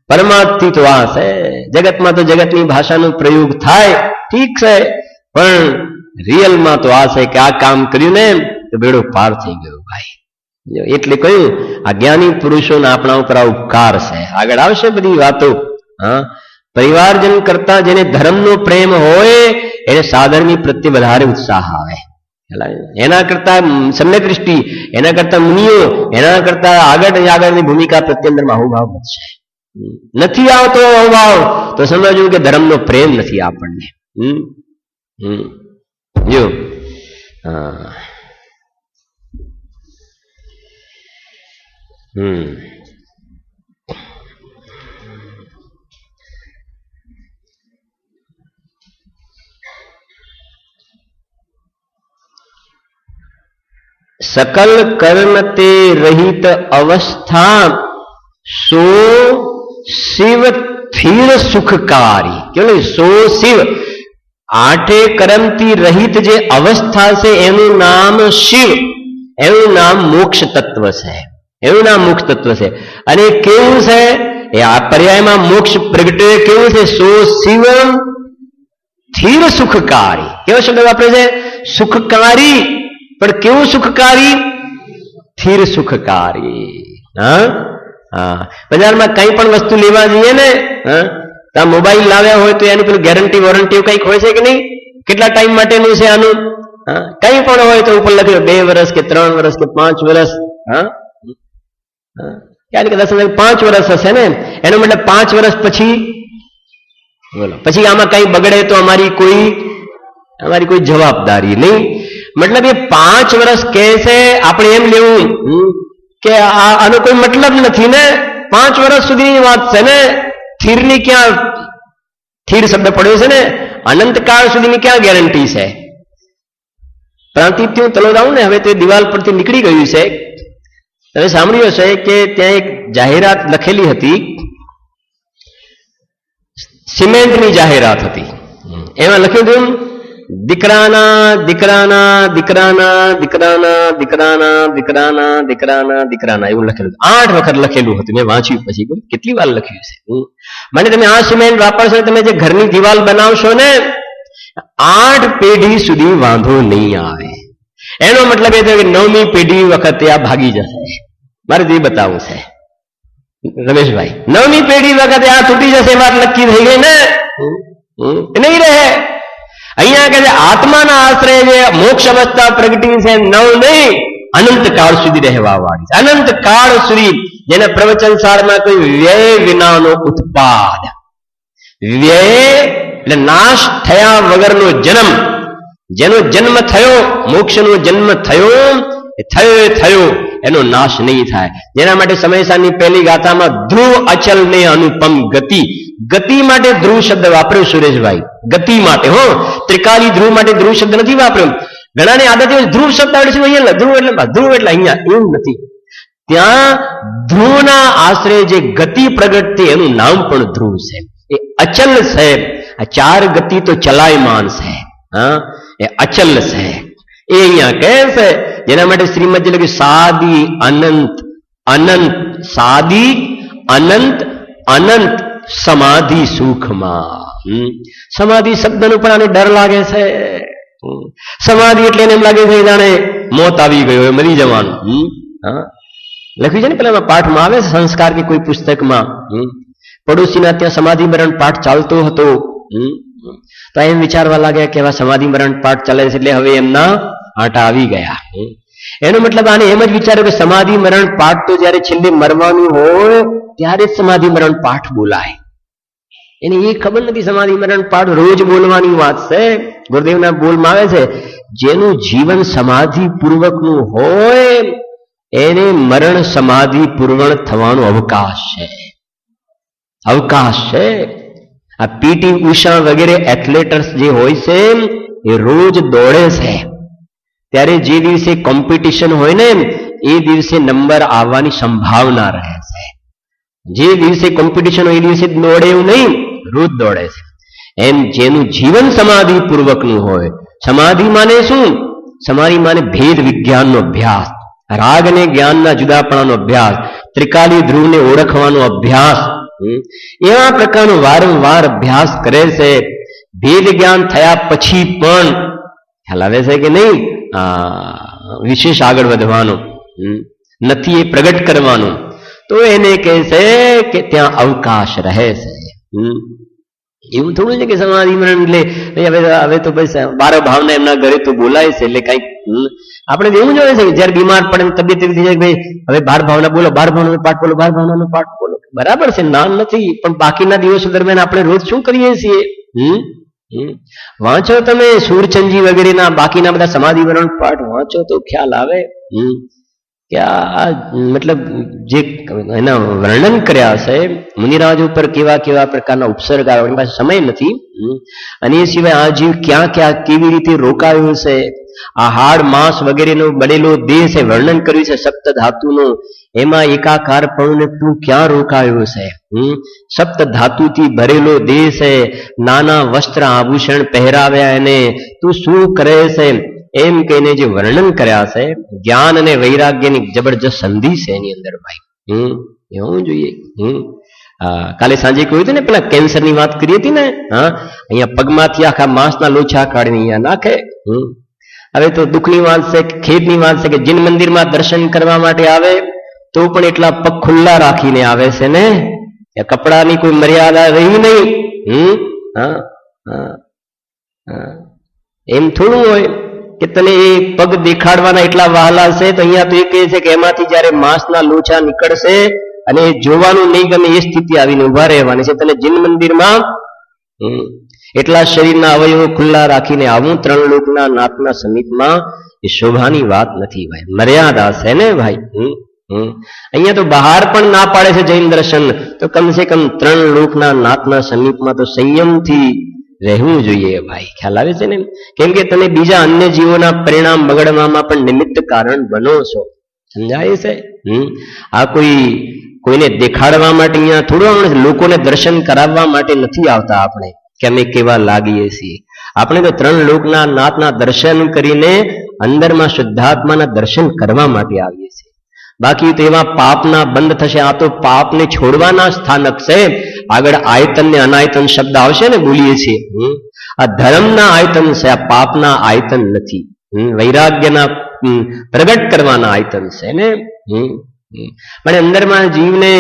પરમાર્થથી તો આ છે. જગતમાં તો જગતની ભાષાનો પ્રયોગ થાય, ઠીક છે, પણ રિયલમાં તો આ છે કે આ કામ કર્યું ને તો બેડો પાર થઈ ગયો ભાઈ. એટલે કહ્યું આ જ્ઞાની પુરુષોના આપણા ઉપર આ ઉપકાર છે. આગળ આવશે બધી વાતો. હા, પરિવારજન કરતા જેને ધર્મનો પ્રેમ હોય એને સાધનની પ્રત્યે વધારે ઉત્સાહ આવે. એના કરતા સમ્યક દૃષ્ટિ, એના કરતા મુનિઓ, એના કરતા આગળની ભૂમિકા પ્રત્યે અંદરમાં અહોભાવ વધશે. નથી આવતો અહોભાવ તો સમજવું કે ધર્મનો પ્રેમ નથી આપણને. જો सकल कर्म ते रहित अवस्था सो शिव स्थिर सुखकारी. क्यों सो शिव, आठे कर्म थी रहित जे अवस्था से एનું નામ શિવ, એનું નામ મોક્ષ તત્વ છે, એનું નામ મોક્ષ તત્વ છે. અને કેવું છે એ આ પર્યાયમાં મોક્ષ પ્રગટે કેવું છે? સો શિવ સ્થિર સુખકારી. કેવો શબ્દ વાપરે છે? સુખકારી. પણ કેવું સુખકારી? સ્થિર સુખકારી. હા, બજારમાં કઈ પણ વસ્તુ લેવા જઈએ ને, મોબાઈલ લાવ્યા હોય તો એની પેલી ગેરંટી વોરંટી કઈક હોય છે કે નહીં? કેટલા ટાઈમ માટેનું છે આનું? કઈ પણ હોય તો ઉપર લખ્યું 2 વર્ષ કે 3 વર્ષ કે 5 વર્ષ. કે 5 વર્ષ હશે ને, એનો મતલબ 5 વર્ષ પછી બોલો, પછી આમાં કઈ બગડે તો અમારી કોઈ જવાબદારી નહીં. મતલબ એ 5 વર્ષ કે છે, આપણે એમ લેવું કે આનો કોઈ મતલબ નથી ને, 5 વર્ષ સુધીની વાત છે ને. સ્થિરની ક્યાં સ્થિર શબ્દ પડ્યો છે ને, અનંતકાળ સુધીની ક્યાં ગેરંટી છે? પ્રાંતિત્યું તલોદાવું ને હવે તે દિવાલ પરથી નીકળી ગયું છે. તમે સાંભળ્યું હશે કે ત્યાં એક જાહેરાત લખેલી હતી, સિમેન્ટની જાહેરાત હતી. એમાં લખ્યું હતું દીકરાના દીકરાના દીકરાના દીકરાના દીકરાના દીકરાના દીકરાના દીકરાના એવું લખેલું. 8 વખત લખેલું હતું. મેં વાંચ્યું પછી કેટલી વાર લખ્યું છે. મને તમે આ સિમેન્ટ વાપરશો, તમે જે ઘરની દિવાલ બનાવશો ને, 8 પેઢી સુધી વાંધો નહીં આવે. એનો મતલબ એ થયો કે 9મી પેઢી વખતે આ ભાગી જશે. મારે તે બતાવવું છે રમેશભાઈ, 9મી પેઢી વખતે આ તૂટી જશે, વાત નક્કી થઈ ગઈ ને, નહીં રહે. અહીંયા કે આત્માના આશ્રય જે મોક્ષ અવસ્થા પ્રગટી છે, નવ નહીં અનંત કાળ સુધી રહેવા વાળી છે. અનંત કાળ સુધી, જેને પ્રવચન સારમાં કોઈ વ્યય વિનાનો ઉત્પાદ, વ્યય એટલે નાશ થયા વગરનો જન્મ. જેનો જન્મ થયો, મોક્ષનો જન્મ થયો, થયો એનો નાશ નહીં થાય. જેના માટે સમયસાની પહેલી ગાથામાં ધ્રુવ અચલ ને અનુપમ ગતિ, ગતિ માટે ધ્રુવ શબ્દ વાપર્યો સુરેશભાઈ, ગતિ માટે. હો, ત્રિકાલી ધ્રુવ માટે ધ્રુવ શબ્દ નથી વાપર્યો. ઘણાને આદત હોય ધ્રુવ શબ્દ આવડે છે, અહીંયા ધ્રુવ એટલે અહીંયા, એવું નથી. ત્યાં ધ્રુવના આશરે જે ગતિ પ્રગટ થઈ એનું નામ પણ ધ્રુવ છે. એ અચલ છે. આ 4 ગતિ તો ચલાયમાન છે, એ અચલ છે. એ અહીંયા કહે છે. જેના માટે શ્રીમદ લખ્યું સાદી અનંત અનંત, સાદી અનંત અનંત સમાધિ સુખમાં. સમાધિ શબ્દનો પણ આને ડર લાગે છે. સમાધિ એટલે એને એમ લાગે છે જાણે મોત આવી ગયો, મરી જવાનું. લખ્યું છે ને પેલા પાઠમાં આવે છે સંસ્કાર કે કોઈ પુસ્તકમાં, પડોશીના ત્યાં સમાધિ મરણ પાઠ ચાલતો હતો. તો એમ વિચારવા લાગ્યા કે એવા સમાધિ મરણ પાઠ ચાલે છે એટલે હવે એમના આંટા આવી ગયા. એનો મતલબ આને એમ જ વિચાર્યો કે સમાધિ મરણ પાઠ તો જયારે છેલ્લે મરવાનું હોય ત્યારે જ સમાધિ મરણ પાઠ બોલાય. એને એ ખબર નથી સમાધિ મરણ પાઠ રોજ બોલવાની વાત છે. ગુરુદેવના બોલમાં આવે છે જેનું જીવન સમાધિ પૂર્વકનું હોય એને મરણ સમાધિ પૂર્વણ થવાનો અવકાશ છે. અવકાશ છે. આ પીટી ઉષા વગેરે એથ્લેટર્સ જે હોય છે એ રોજ દોડે છે, ત્યારે જે દિવસે કોમ્પિટિશન હોય ને એ દિવસે નંબર આવવાની સંભાવના રહે છે. જે દિવસે કોમ્પિટિશન હોય એ દિવસે દોડે એવું નહીં, રોજ દોડે છે. એમ જેનું જીવન સમાધિ પૂર્વકનું હોય, સમાધિ માને શું? સમાધિ માને ભેદ વિજ્ઞાનનો અભ્યાસ, રાગ અને જ્ઞાનના જુદાપણાનો અભ્યાસ, ત્રિકાલી ધ્રુવને ઓળખવાનો અભ્યાસ, એવા પ્રકારનો વારંવાર અભ્યાસ કરે છે. ભેદ જ્ઞાન થયા પછી પણ ખ્યાલ આવે છે કે નહીં વિશેષ આગળ વધવાનો નથી, એ પ્રગટ કરવાનું, તો એને કહે છે કે ત્યાં અવકાશ રહે છે. એવું થોડું છે કે સમાધિ મરણ એટલે હવે તો બસ 12 ભાવના એમના ઘરે તો બોલાય છે એટલે કઈક આપણે એવું જોઈએ છે કે જયારે બીમાર પડે તબિયત એવી થઈ જાય ભાઈ હવે 12 ભાવના બોલો, 12 ભાવનાનો પાઠ બોલો, 12 ભાવનાનો પાઠ બોલો. બરાબર છે, ના નથી, પણ બાકીના દિવસો દરમિયાન આપણે રોજ શું કરીએ છીએ? વાંચો તમે સૂરચંદજી વગેરેના બાકીના બધા સમાધિ મરણ પાઠ વાંચો તો ખ્યાલ આવે કે આ મતલબ જે એના વર્ણન કર્યા છે મુનિરાજ ઉપર કેવા કેવા પ્રકારના ઉપસર્ગ આવ્યા, એની પાસે સમય નથી. અને એ સિવાય આ જીવ ક્યાં ક્યાં કેવી રીતે રોકાયો છે, આ હાડ માંસ વગેરેનો બનેલો દેહ છે, વર્ણન કર્યું છે સપ્ત ધાતુનું, એમાં એકાકાર પણ તું ક્યાં રોકાયો છે? સપ્ત ધાતુથી ભરેલો દેહ છે, નાના વસ્ત્ર આભૂષણ પહેરાવ્યા એને, તું શું કરે છે? એમ કહીને જે વર્ણન કર્યા છે, જ્ઞાન અને વૈરાગ્યની જબરજસ્ત સંધિ છે એની અંદર ભાઈ. એવું જોઈએ. કાલે સાંજે કહ્યું હતું ને પેલા કેન્સરની વાત કરી હતી ને, અહીંયા પગમાંથી આખા માંસના લોચા કાઢીને અહીંયા નાખે. હવે તો દુઃખની વાત છે, ખેદની વાત છે કે જીન મંદિરમાં દર્શન કરવા માટે આવે તો પણ એટલા પગ ખુલ્લા રાખીને આવે છે ને, કપડાની કોઈ મર્યાદા રહી નહીં. એમ થોડું હોય કે તને એ પગ દેખાડવાના એટલા વહાલા છે, તો અહીંયા તો એ કહે છે કે એમાંથી જયારે માંસના લોચા નીકળશે અને જોવાનું નહીં ગમે એ સ્થિતિ આવીને ઉભા રહેવાની છે. તને જીન મંદિરમાં એટલા શરીરના અવયવો ખુલ્લા રાખીને આવું 3 લોકના નાથના સમીપમાં, એ શોભાની વાત નથી ભાઈ, મર્યાદા છે ને ભાઈ. અહીંયા તો બહાર પણ ના પાડે છે જૈન દર્શન, તો કમસે કમ 3 લોકના નાથના સમીપમાં તો સંયમથી રહેવું જોઈએ ભાઈ. ખ્યાલ આવે છે ને? કેમ કે તમે બીજા અન્ય જીવોના પરિણામ બગડવામાં પણ નિમિત્ત કારણ બનો છો. સમજાય છે? આ કોઈને દેખાડવા માટે અહીંયા થોડું લોકોને દર્શન કરાવવા માટે નથી આવતા આપણે કે અમે કેવા લાગીએ છીએ. આપણે તો 3 લોકના નાથના દર્શન કરીને અંદરમાં શુદ્ધાત્માના દર્શન કરવા માટે આવીએ છીએ. બાકી તો એવા પાપના બંધ થશે. આ તો પાપને છોડવાના સ્થાનક છે. આગળ આયતન ને અનાયતન શબ્દ આવશે ને, બોલીએ છીએ. આ ધર્મના આયતન છે, આ પાપના આયતન નથી. વૈરાગ્યના પ્રગટ કરવાના આયતન છે ને. પણ અંદરમાં જીવને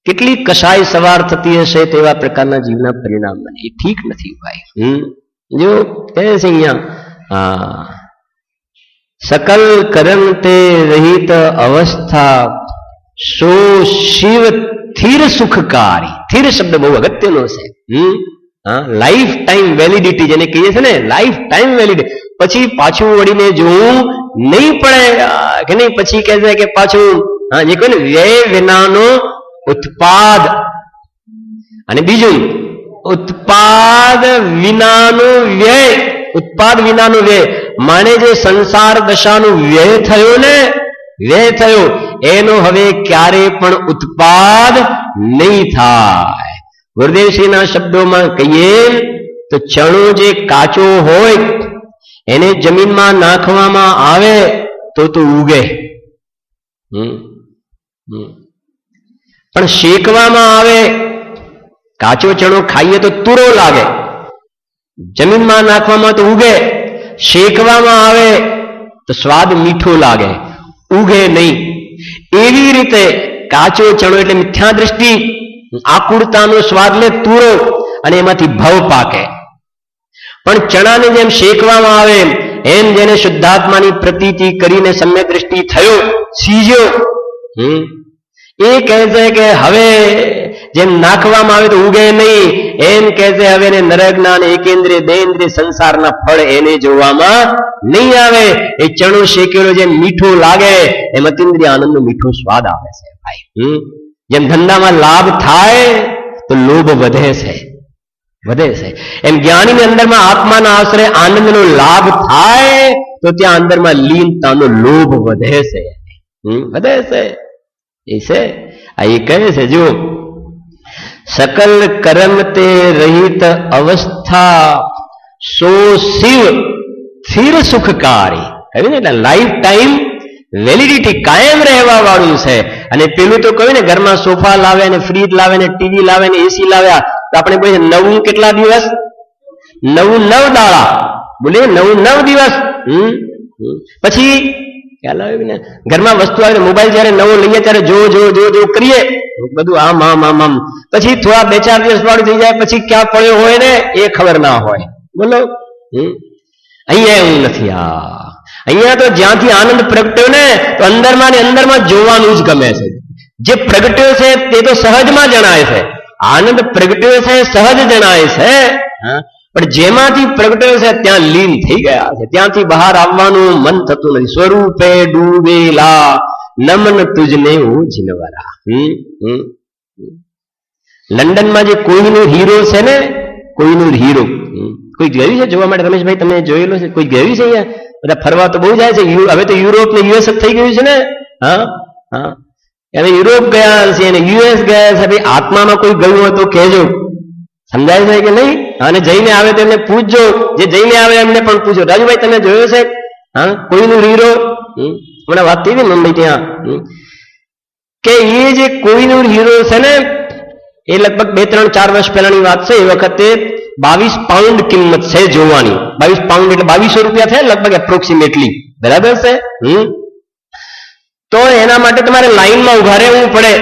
કેટલી કશાય સવાર થતી હશે તેવા પ્રકારના જીવના પરિણામ બને, એ ઠીક નથી ભાઈ. જો કહે છે અહીંયા सकल कर्म ते रहित अवस्था सो शिव थिर सुखकारी. थिर शब्द बहु अगत्यनो છે. લાઈફ ટાઈમ વેલિડિટી જેને કહીએ છે ને, લાઈફ ટાઈમ વેલિડિટી. પછી પાછું વળીને જોવું નહીં પડે કે નહીં. પછી કહે છે કે પાછું જે કહે ને વ્યય વિનાનો ઉત્પાદ, અને બીજું ઉત્પાદ વિનાનો વ્યય. ઉત્પાદ વિનાનો વ્યય માને જે સંસાર દશાનો વ્યય થયો ને, વ્યય થયો એનો હવે ક્યારે પણ ઉત્પાદ નહીં થાય. ગુરુદેવશ્રીના શબ્દોમાં કહીએ તો ચણો જે કાચો હોય એને જમીનમાં નાખવામાં આવે તો ઉગે, પણ શેકવામાં આવે કાચો ચણો ખાઈએ તો તુરો લાગે, જમીનમાં નાખવામાં તો ઉગે, શેકવામાં આવે તો સ્વાદ મીઠો લાગે, ઉગે નહીં. એવી રીતે કાચો ચણો એટલે મિથ્યા દ્રષ્ટિ, આકુળતાનો સ્વાદ લે તુરો અને એમાંથી ભવ પાકે. પણ ચણાને જેમ શેકવામાં આવે એમ જેને શુદ્ધાત્માની પ્રતીતિ કરીને સમ્યક દ્રષ્ટિ થયો, સીજ્યો, એ કહે છે કે હવે જેમ નાખવામાં આવે તો ઉગે નહીં, એમ કહે છે હવે એને નરકના અને એકેન્દ્રિય દેન્દ્રિય સંસારના ફળ એને જોવામાં નહીં આવે. એ ચણો શેકેલો જેમ મીઠો લાગે એમ અતિન્દ્રિય આનંદનો મીઠો સ્વાદ આવે છે ભાઈ. જેમ ધંધામાં લાભ થાય તો લોભ વધે છે, એમ જ્ઞાનીની અંદરમાં આત્માના આશ્રય આનંદનો લાભ થાય તો ત્યાં અંદરમાં લીનતાનો લોભ વધે છે, વધે છે. એ છે આ એ કહે છે જો સકલ કર્મ તે રહિત અવસ્થા સો શિવ સ્થિર સુખકારી. કહ્યું ને એટલે લાઈફ ટાઈમ વેલિડિટી કાયમ રહેવા વાળું છે. અને પેલું તો કહ્યું ને ઘરમાં સોફા લાવે ને ફ્રીજ લાવે ને ટીવી લાવે ને એસી લાવ્યા તો આપણે બોલીએ નવું કેટલા દિવસ, નવું 9 દાડા, બોલીએ નવું 9 દિવસ. પછી ખ્યાલ આવે ને ઘરમાં વસ્તુ આવે મોબાઈલ જયારે નવો લઈએ ત્યારે જો કરીએ બધું આમ પછી થોડા 2-4 દિવસ વાળું થઈ જાય પછી ક્યાં પડ્યો હોય ને એ ખબર ના હોય. બોલો અહીંયા એવું નથી. અહીંયા તો જ્યાંથી આનંદ પ્રગટ્યો ને તો અંદરમાં ને અંદરમાં જોવાનું જ ગમે છે. જે પ્રગટ્યો છે તે તો સહજમાં જણાય છે, આનંદ પ્રગટ્યો છે સહજ જણાય છે, પણ જેમાંથી પ્રગટ્યો છે ત્યાં લીન થઈ ગયા છે, ત્યાંથી બહાર આવવાનું મન થતું નથી. સ્વરૂપે ડૂબેલા નમન તુજને જીનવરા. લંડનમાં જે કોઈનું હીરો છે ને, કોઈનું હીરો, કોઈ ગયું છે જોવા માટે? રમેશભાઈ તમે જોયેલો છે? કોઈ ગયું છે અહીંયા? બધા ફરવા તો બહુ જાય છે. હવે તો યુરોપ ને યુએસ થઈ ગયું છે ને. હવે યુરોપ ગયા છે અને યુએસ ગયા છે. ભાઈ આત્મામાં કોઈ ગયું હોય તો કહેજો, સમજાય છે કે નહીં? અને જઈને આવે તો એમને પૂછજો, જે જઈને આવે એમને પણ પૂછો. રાજુભાઈ તમે જોયો છે કોઈનું હીરો? હમણાં વાત થઈ હતી મુંબઈ ત્યાં કે એ જે કોઈનું હીરો છે ને એ લગભગ 2-3-4 વર્ષ પહેલાની વાત છે. એ વખતે 22 પાઉન્ડ કિંમત છે જોવાની. 22 પાઉન્ડ એટલે 2200 રૂપિયા થાય લગભગ એપ્રોક્સિમેટલી, બરાબર છે. તો એના માટે તમારે લાઈનમાં ઉભા રહેવું પડે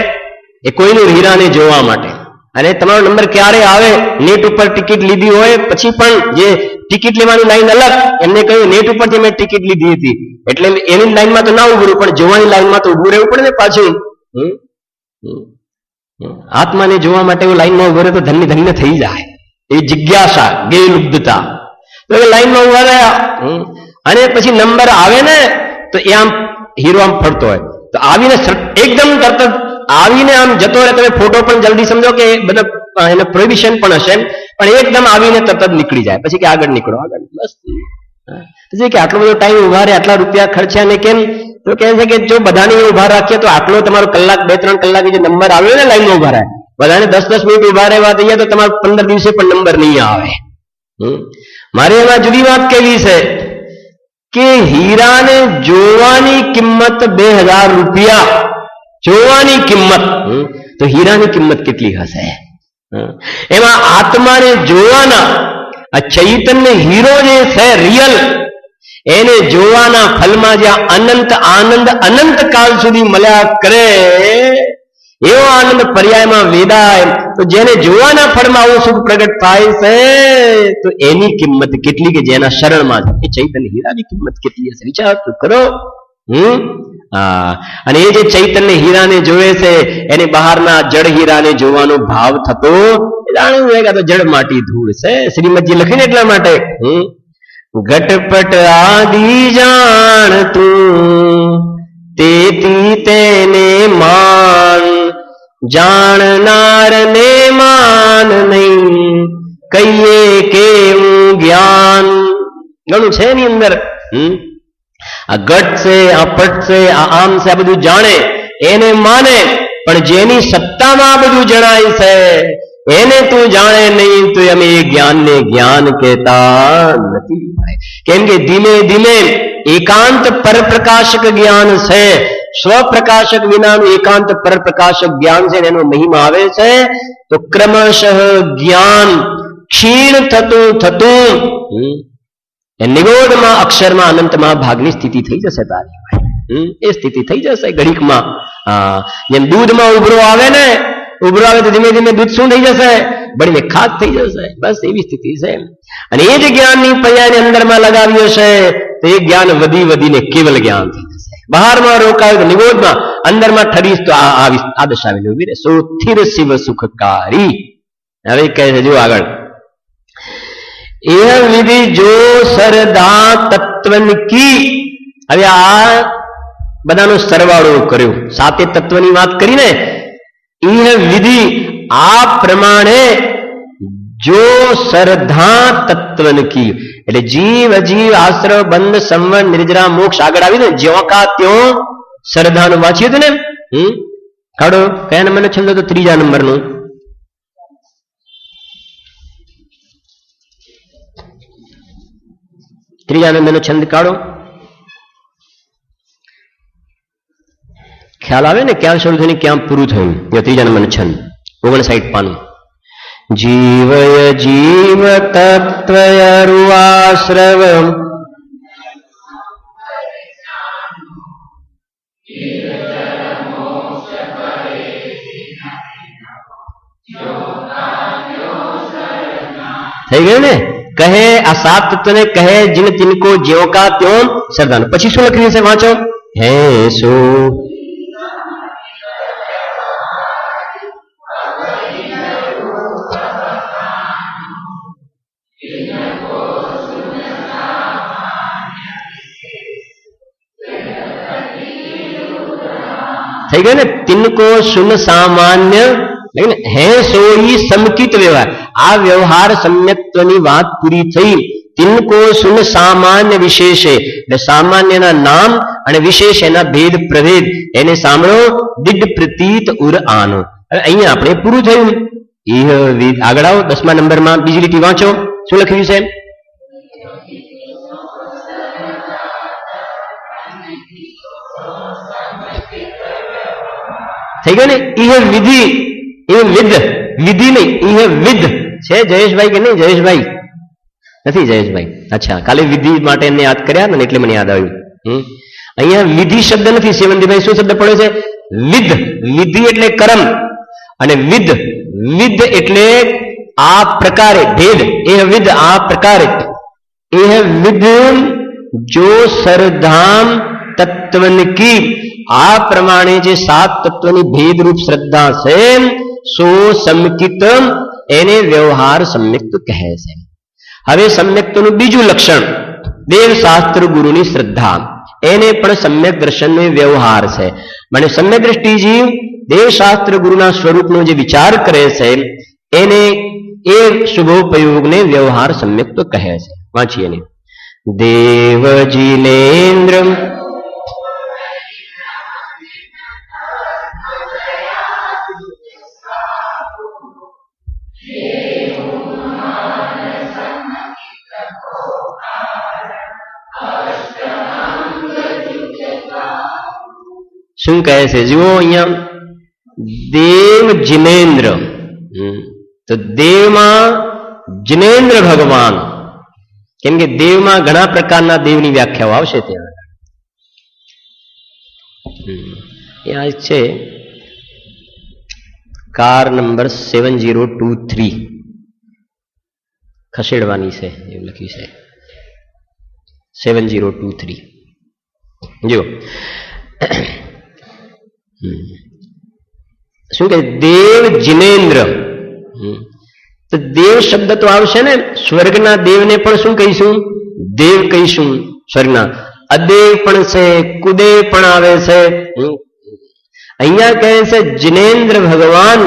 એ કોઈનું હીરાને જોવા માટે. અને તમારો નંબર ક્યારે આવે, નેટ ઉપર ટિકિટ લીધી હોય પછી પણ જે ટિકિટ લેવાની લાઈન અલગ, એમને કહ્યું નેટ ઉપરથી મેં ટિકિટ લીધી હતી એટલે એની લાઈનમાં તો ના ઉભું રહેવું, પણ જોવાની લાઈનમાં તો ઉભું રહેવું પડે ને પાછું. આત્માને જોવા માટે લાઈનમાં ઉભો રહે તો ધન્ય થઈ જાય. એ જિજ્ઞાસા, ગેલુબ્ધતા. તો એ લાઈનમાં ઉભા રહ્યા અને પછી નંબર આવે ને તો એ આમ હીરો આમ ફરતો હોય તો આવીને એકદમ તરત આવીને આમ જતો રહે. તમે ફોટો પણ જલ્દી સમજો કે બધા એને પ્રોહિબિશન પણ હશે, પણ એકદમ આવીને તરત જ નીકળી જાય. પછી કે આગળ નીકળો, આગળ, બસ. પછી કે આટલો બધો ટાઈમ ઉભા રહે, આટલા રૂપિયા ખર્ચ્યા ને કેમ? તો કહે છે કે જો બધાને ઉભા રાખીએ તો આટલો તમારો કલાક 2-3 કલાકે જે નંબર આવ્યો ને લાઈનમાં ઉભા રહે, બધાને 10-10 મિનિટ ઉભા રહેવા દઈએ તો તમારે 15 દિવસે પણ નંબર નહીં આવે. મારે એમાં જુદી વાત કેવી છે કે હીરાને જોવાની કિંમત 2000 રૂપિયા, જોવાની કિંમત. તો હીરાની કિંમત કેટલી હશે? એમાં આત્માને જોવાના આ ચૈતન્ય હીરો જે છે રિયલ, એને જોવાના ફલમાં જ્યાં અનંત આનંદ અનંત કાળ સુધી મળ્યા કરે એવો આનંદ પર્યાયમાં વેદાય. તો જેને જોવાના ફળમાં આવું સુખ પ્રગટ થાય છે તો એની કિંમત કેટલી કે જેના શરણમાં એ ચૈતન્ય હીરાની કિંમત કેટલી હશે? વિચાર તો કરો. અને એ જે ચૈતન્ય હીરાને જોવે છે એની બહારના જળ હીરાને જોવાનો ભાવ થતો જાણવું તો જળ માટી ધૂળ છે. શ્રીમદજી લખીને એટલા માટે ઘટપટ આદિ જાણ તું તેથી તેને માન, જાણનાર ને માન નહીં કહીએ કેવું જ્ઞાન. ઘણું છે એની અંદર. આ ઘટ છે, આ પટ છે, આ આમ છે, આ બધું જાણે એને માને, પણ જેની સત્તામાં આ બધું જણાય છે એને તું જાણે નહીં તો અમે એ જ્ઞાનને જ્ઞાન કહેતા નથી. કેમ કે ધીમે ધીમે એકાંત પરપ્રકાશક જ્ઞાન છે સ્વપ્રકાશક વિનાનું એકાંત પરપ્રકાશક જ્ઞાન છે એનો મહિમા આવે છે તો ક્રમશઃ જ્ઞાન ક્ષીણ થતું થતું નિગોડમાં અક્ષરમાં અનંતમાં ભાગની સ્થિતિ થઈ જશે તારી એ સ્થિતિ થઈ જશે ઘડીકમાં. જેમ દૂધમાં ઉભરો આવે ને, ઉભરો આવે તો ધીમે ધીમે દૂધ શું થઈ જશે, બળીને ખાક થઈ જશે. બસ એવી સ્થિતિ છે. અને એ જ જ્ઞાનની પૈયાને અંદરમાં લગાવ્યો છે તો એ જ્ઞાન વધી વધીને કેવલ જ્ઞાન થઈ જશે. બહારમાં રોકાયું તો નિગોદમાં, અંદરમાં ઠરીશ તો આ દશા આવીને ઉભી રહે. સોથિર શિવ સુખકારી. હવે કહે છે જો આગળ, એ વિધિ જો સરદા તત્વન કી. હવે આ બધાનો સરવાળો કર્યો, સાતે તત્વની વાત કરીને. એ વિધિ આ પ્રમાણે જો સરધા તત્વન કી, એટલે જીવ અજીવ આશ્રવ બંધ સંવર નિર્જરા મોક્ષ આગળ આવી ને જ્યો કા ત્યો સરધાનું વાંચ્યું હતું ને. કાઢો કયા નંબરનો છંદ હતો? ત્રીજા નંબરનું. ત્રીજા નંબરનો છંદ કાઢો. ખ્યાલ આવે ને ક્યાં શરૂ થઈને ક્યાં પૂરું થયું? ત્રીજા નંબરનો છંદ, 59 પાનું. જીવય જીવ તત્વયરુઆશ્રવ થઈ ગયું ને. કહે આ સાત તત્વને કહે જીન તિनको જ્યો કા ત્યો સરદાન. પછી શું લખ્યું છે વાંચો. હે સો થઈ ગયું ને. તિनको સુન સામાન્ય હે સોઈ સમકિત વ્યવહાર. આ વ્યવહાર સમ્યક્ત્વની વાત પૂરી થઈ. તિनको સુન સામાન્ય વિશેષે, એટલે સામાન્યના નામ અને વિશેષ એના ભેદ પ્રભેદ એને સાંભળો. દિડ પ્રતીત ઉર આનો. હવે અહીંયા આપણે પૂરું થયું. આગળ આવો 10મા નંબરમાં બીજી લીટી વાંચો. શું લખ્યું છે? થઈ ગયું ને. ઇહ વિધિ, એ વિધ, વિધિ નહીં, ઇહ વિધ છે. જયેશભાઈ કે નહીં? જયેશભાઈ નથી. જયેશભાઈ અચ્છા, કાલે વિધિ માટે એમને યાદ કર્યા ને એટલે મને યાદ આવ્યું. અહીંયા વિધિ શબ્દ નથી. સેવંતીભાઈ શું શબ્દ પડે છે? વિધ. વિધિ એટલે કર્મ અને વિધ, વિધ એટલે આ પ્રકારે ભેદ. એ વિધ આ પ્રકારે. એ વિધ જો સરધામ તત્વન કી. આ પ્રમાણે જે સાત તત્વની ભેદરૂપ શ્રદ્ધા છે સો સમ્યક્ત, એને વ્યવહાર સમ્યક્ત કહે છે. હવે સમ્યક્તનું બીજું લક્ષણ દેવ શાસ્ત્ર ગુરુની શ્રદ્ધા, એને પણ સમ્યક દર્શનનો વ્યવહાર છે. મને સમ્યક દ્રષ્ટિજી દેવ શાસ્ત્ર ગુરુના સ્વરૂપનો જે વિચાર કરે છે એને એ શુભોપયોગને વ્યવહાર સમ્યક્ત કહે છે. વાંચીએ ને. દેવ જીનેન્દ્ર શું કહે છે? જુઓ અહીંયા દેવ જિનેન્દ્ર. તો દેવમાં જિનેન્દ્ર ભગવાન, કેમ કે દેવમાં ઘણા પ્રકારના દેવની વ્યાખ્યાઓ આવશે ત્યાં. આ છે કાર નંબર 7023 ખસેડવાની છે એવું લખ્યું છે. 7023 જો શું કે દેવ જિનેન્દ્ર. તો દેવ શબ્દ તો આવશે ને. સ્વર્ગના દેવને પણ શું કહીશું? દેવ કહીશું. સ્વર્ગના અદેવ પણ છે, કુદેવ પણ આવે છે. અહીંયા કહે છે જિનેન્દ્ર ભગવાન,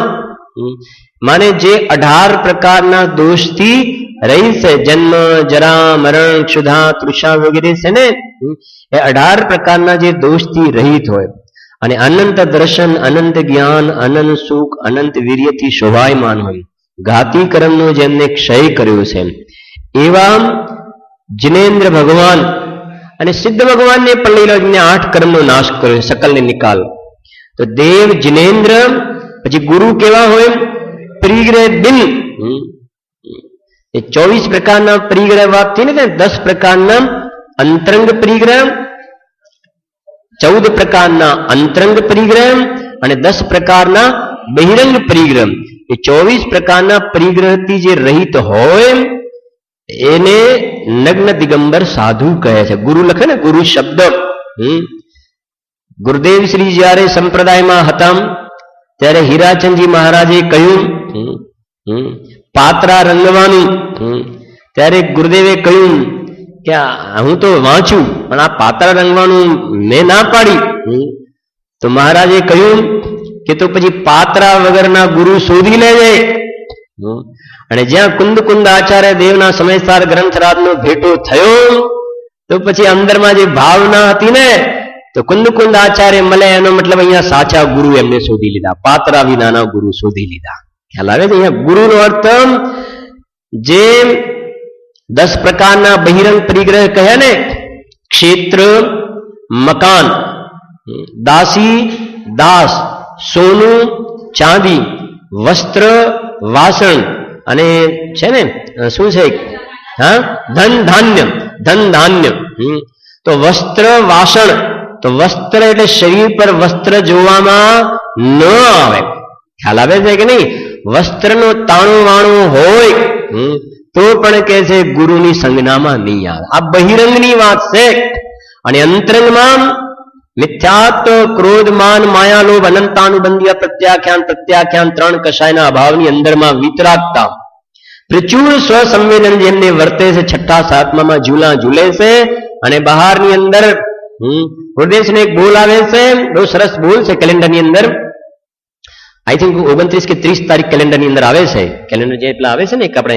માને જે 18 પ્રકારના દોષથી રહી છે, જન્મ જરા મરણ ક્ષુધા તૃષા વગેરે છે ને, એ 18 પ્રકારના જે દોષથી રહિત હોય અને અનંત દર્શન, અનંત જ્ઞાન, અનંત સુખ, અનંત વીર્યથી શોભાયમાન હોય, ઘાતી કર્મનો જેમને ક્ષય કર્યો છે એવા જિનેન્દ્ર ભગવાન અને સિદ્ધ ભગવાનને પણ લઈ લો, 8 કર્મનો નાશ કર્યો, સકલને નિકાલ. તો દેવ, જિનેન્દ્ર, પછી ગુરુ કેવા હોય? પરિગ્રહ બિન. એ 24 પ્રકારના પરિગ્રહ વાત થઈ ને, 10 પ્રકારના અંતરંગ પરિગ્રહ, 14 પ્રકારના અંતરંગ પરિગ્રહ અને 10 પ્રકારના બહિરંગ પરિગ્રહ. એ 24 પ્રકારના પરિગ્રહથી જે રહિત હોય એને નગ્ન દિગંબર સાધુ કહે છે. ગુરુ લખે ને, ગુરુ શબ્દ. ગુરુદેવ શ્રી જ્યારે સંપ્રદાયમાં હતા ત્યારે હીરાચંદજી મહારાજે કહ્યું પાત્રા રંગવાનું, ત્યારે ગુરુદેવે કહ્યું કે હું તો વાંચું પણ આ પાત્રા રંગવાનું મેં ના પાડી. તો મહારાજે કહ્યું કે તો પછી પાત્રા વગરના ગુરુ શોધી લેજે. અને જ્યાં કુંદ આચાર્ય દેવના સમયસાર ગ્રંથરાજનો ભેટો થયો તો પછી અંદરમાં જે ભાવના હતી ને, તો કુંદ આચાર્ય મળે એનો મતલબ અહીંયા સાચા ગુરુ એમને શોધી લીધા, પાત્રા વિનાના ગુરુ શોધી લીધા. ખ્યાલ આવે છે? અહીંયા ગુરુનો અર્થ જે 10 પ્રકારના બહિરંગ પરિગ્રહ કહ્યા ને, ક્ષેત્ર, મકાન, દાસી, દાસ, સોનું, ચાંદી, વસ્ત્ર, વાસણ અને છે ને શું છે, હા, ધન ધાન્ય. તો વસ્ત્ર, વાસણ, તો વસ્ત્ર એટલે શરીર પર વસ્ત્ર જોવામાં ન આવે. ખ્યાલ આવે છે કે નહીં? વસ્ત્રનો તાણું વાણું હોય તો પણ કે છે ગુરુની સંજ્ઞામાં નહીં આવે. આ બહિરંગની વાત છે. અને અંતરંગમાં મિથ્યાત્વ, ક્રોધ, માન, માયા, લોભ, અનંતાનુબંધીય, પ્રત્યાખ્યાન 3 કષાયના અભાવની અંદરમાં વિતરાગતા, પ્રચુર સ્વસંવેદન જેમને વર્તે છે, 6, 7માં ઝૂલા ઝૂલે છે. અને બહારની અંદર હૃદયને એક બોલ આવે છે, બહુ સરસ બોલ છે કેલેન્ડરની અંદર. આઈ થિંક 29 કે 30 તારીખ કેલેન્ડરની અંદર આવે છે. કેલેન્ડર જે એટલા આવે છે ને, એક આપણે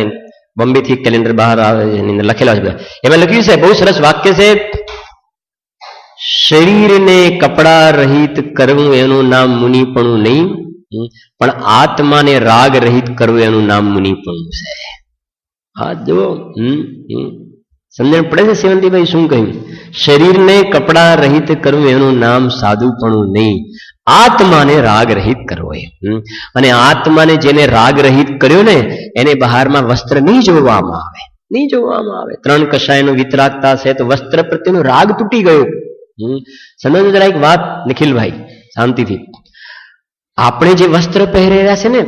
બોમ્બે થી કેલેન્ડર બહાર આવે એની અંદર લખેલા છે. એમાં લખ્યું છે, બહુ સરસ વાક્ય છે, શરીરને કપડા રહિત કરવું એનું નામ મુનિપણું નહીં, પણ આત્માને રાગ રહિત કરવું એનું નામ મુનિપણું છે. હા, જો સમજણ પડે છે સેવંતીભાઈ શું કહ્યું? શરીરને કપડા રહિત કરવું એનું નામ સાધુપણું નહીં, આત્માને રાગ રહિત કરવો. અને આત્માને જેને રાગ રહિત કર્યો ને એને બહારમાં વસ્ત્ર નહીં જોવામાં આવે, નહીં જોવામાં આવે. 3 કષાયનો વિતરાગતા છે તો વસ્ત્ર પ્રત્યેનો રાગ તૂટી ગયો. સમજો જરા એક વાત નિખિલભાઈ, શાંતિથી. આપણે જે વસ્ત્ર પહેરી રહ્યા છે ને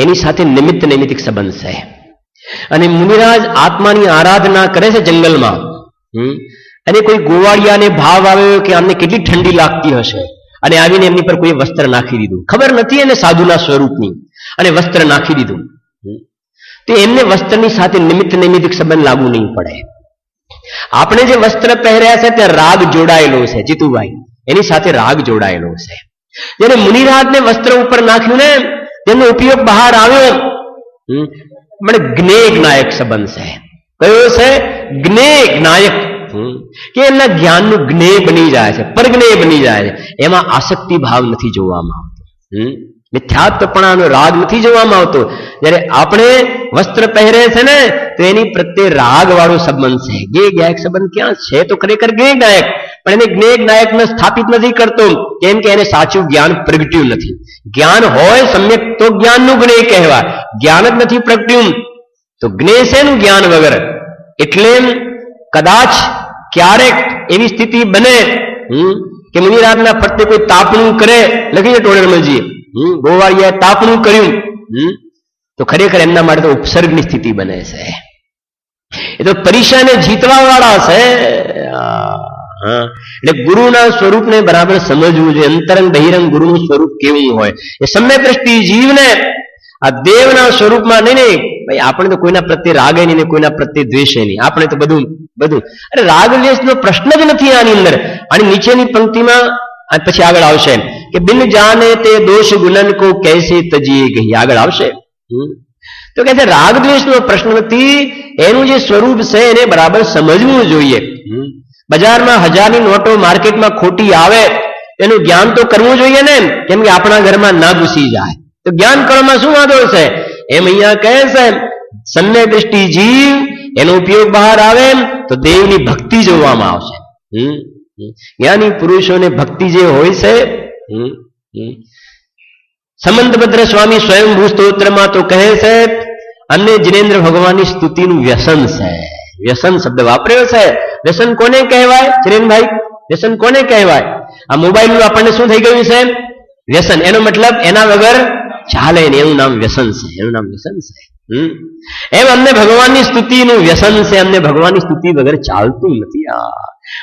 એની સાથે નિમિત્ત નૈમિતિક સંબંધ છે. અને મુનિરાજ આત્માની આરાધના કરે છે જંગલમાં, અને કોઈ ગોવાળિયાને ભાવ આવ્યો કે આમને કેટલી ઠંડી લાગતી હશે, અને આવીને એમની પર કોઈ વસ્ત્ર નાખી દીધું, ખબર નથી એને સાધુના સ્વરૂપની, અને વસ્ત્ર નાખી દીધું. તો એમને વસ્ત્રની સાથે નિમિત્ત નૈમિતિક સંબંધ લાગુ નહીં પડે. આપણે જે વસ્ત્ર પહેર્યા છે ત્યાં રાગ જોડાયેલો છે જીતુભાઈ, એની સાથે રાગ જોડાયેલો છે. જ્યારે મુનિરાજને વસ્ત્ર ઉપર નાખ્યું ને તેનો ઉપયોગ બહાર આવ્યો, મને જ્ઞેય જ્ઞાયક સંબંધ છે. કયો છે? જ્ઞેય જ્ઞાયક. કે એમના જ્ઞાનનું જ્ઞેય બની જાય છે, પરજ્ઞેય બની જાય છે. એમાં આસક્તિ ભાવ નથી જોવામાં આવતો, મિથ્યાત્વપણાનો રાગ નથી જોવામાં આવતો. જ્યારે આપણે વસ્ત્ર પહેરે છે ને તો એની પ્રત્યે રાગ વાળો સંબંધ છે. જ્ઞેય જ્ઞાયક સંબંધ ક્યાં છે? તો ખરેખર જ્ઞેય જ્ઞાયક, પણ એને જ્ઞેય જ્ઞાયકને સ્થાપિત નથી કરતો, કેમ કે એને સાચું જ્ઞાન પ્રગટ્યું નથી. જ્ઞાન હોય સમ્યક તો જ્ઞાનનું જ્ઞેય કહેવાય, જ્ઞાન જ નથી પ્રગટ્યું તો જ્ઞેય શેનું જ્ઞાન વગર? એટલે કદાચ ક્યારેક એવી સ્થિતિ બને કે મુનિરાજના ફરતે કોઈ તાપણું કરે, લખી છે ટોડરમલજી, ગોવાળિયાએ તાપણું કર્યું, તો ખરેખર એમના માટે તો ઉપસર્ગની સ્થિતિ બને છે. એ તો પરીક્ષાને જીતવા વાળા છે. એટલે ગુરુના સ્વરૂપને બરાબર સમજવું જોઈએ. અંતરંગ બહિરંગ ગુરુનું સ્વરૂપ કેવું હોય એ સમ્યક દ્રષ્ટિ જીવને આ દેવના સ્વરૂપમાં નહીં. ભાઈ આપણે તો કોઈના પ્રત્યે રાગે નહીં, કોઈના પ્રત્યે દ્વેષે નહીં, આપણે તો બધું અરે રાગ દ્વેષનો પ્રશ્ન જ નથી આની અંદર. આની નીચેની પંક્તિમાં પછી આગળ આવશે કે બિન જાને તે દોષ ગુણન કો કૈસે તજીએ ગઈ, આગળ આવશે. તો કે છે રાગ દ્વેષનો પ્રશ્ન નથી, એનું જે સ્વરૂપ છે એને બરાબર સમજવું જોઈએ. બજારમાં 1000ની નોટો માર્કેટમાં ખોટી આવે એનું જ્ઞાન તો કરવું જોઈએ ને, કેમ કે આપણા ઘરમાં ના ઘૂસી જાય તો જ્ઞાન કરવામાં શું વાંધો છે? એમ અહીંયા કહે છે સમ્યક દ્રષ્ટિ જીવ એનો ઉપયોગ બહાર આવે તો દેવની ભક્તિ જોવામાં આવશે. જ્ઞાની પુરુષોને ભક્તિ જે હોય છે, સમંતભદ્ર સ્વામી સ્વયંભૂ સ્તોત્રમાં તો કહે છે અમને જિનેન્દ્ર ભગવાનની સ્તુતિનું વ્યસન છે. વ્યસન શબ્દ વાપર્યો છે. વ્યસન કોને કહેવાય જિનેન્દ્રભાઈ? વ્યસન કોને કહેવાય? આ મોબાઈલનું આપણને શું થઈ ગયું છે? વ્યસન. એનો મતલબ એના વગર ચાલે ને, એનું નામ વ્યસન છે. એનું નામ વ્યસન છે. એમ અમને ભગવાનની સ્તુતિનું વ્યસન છે. અમને ભગવાનની સ્તુતિ વગર ચાલતું નથી.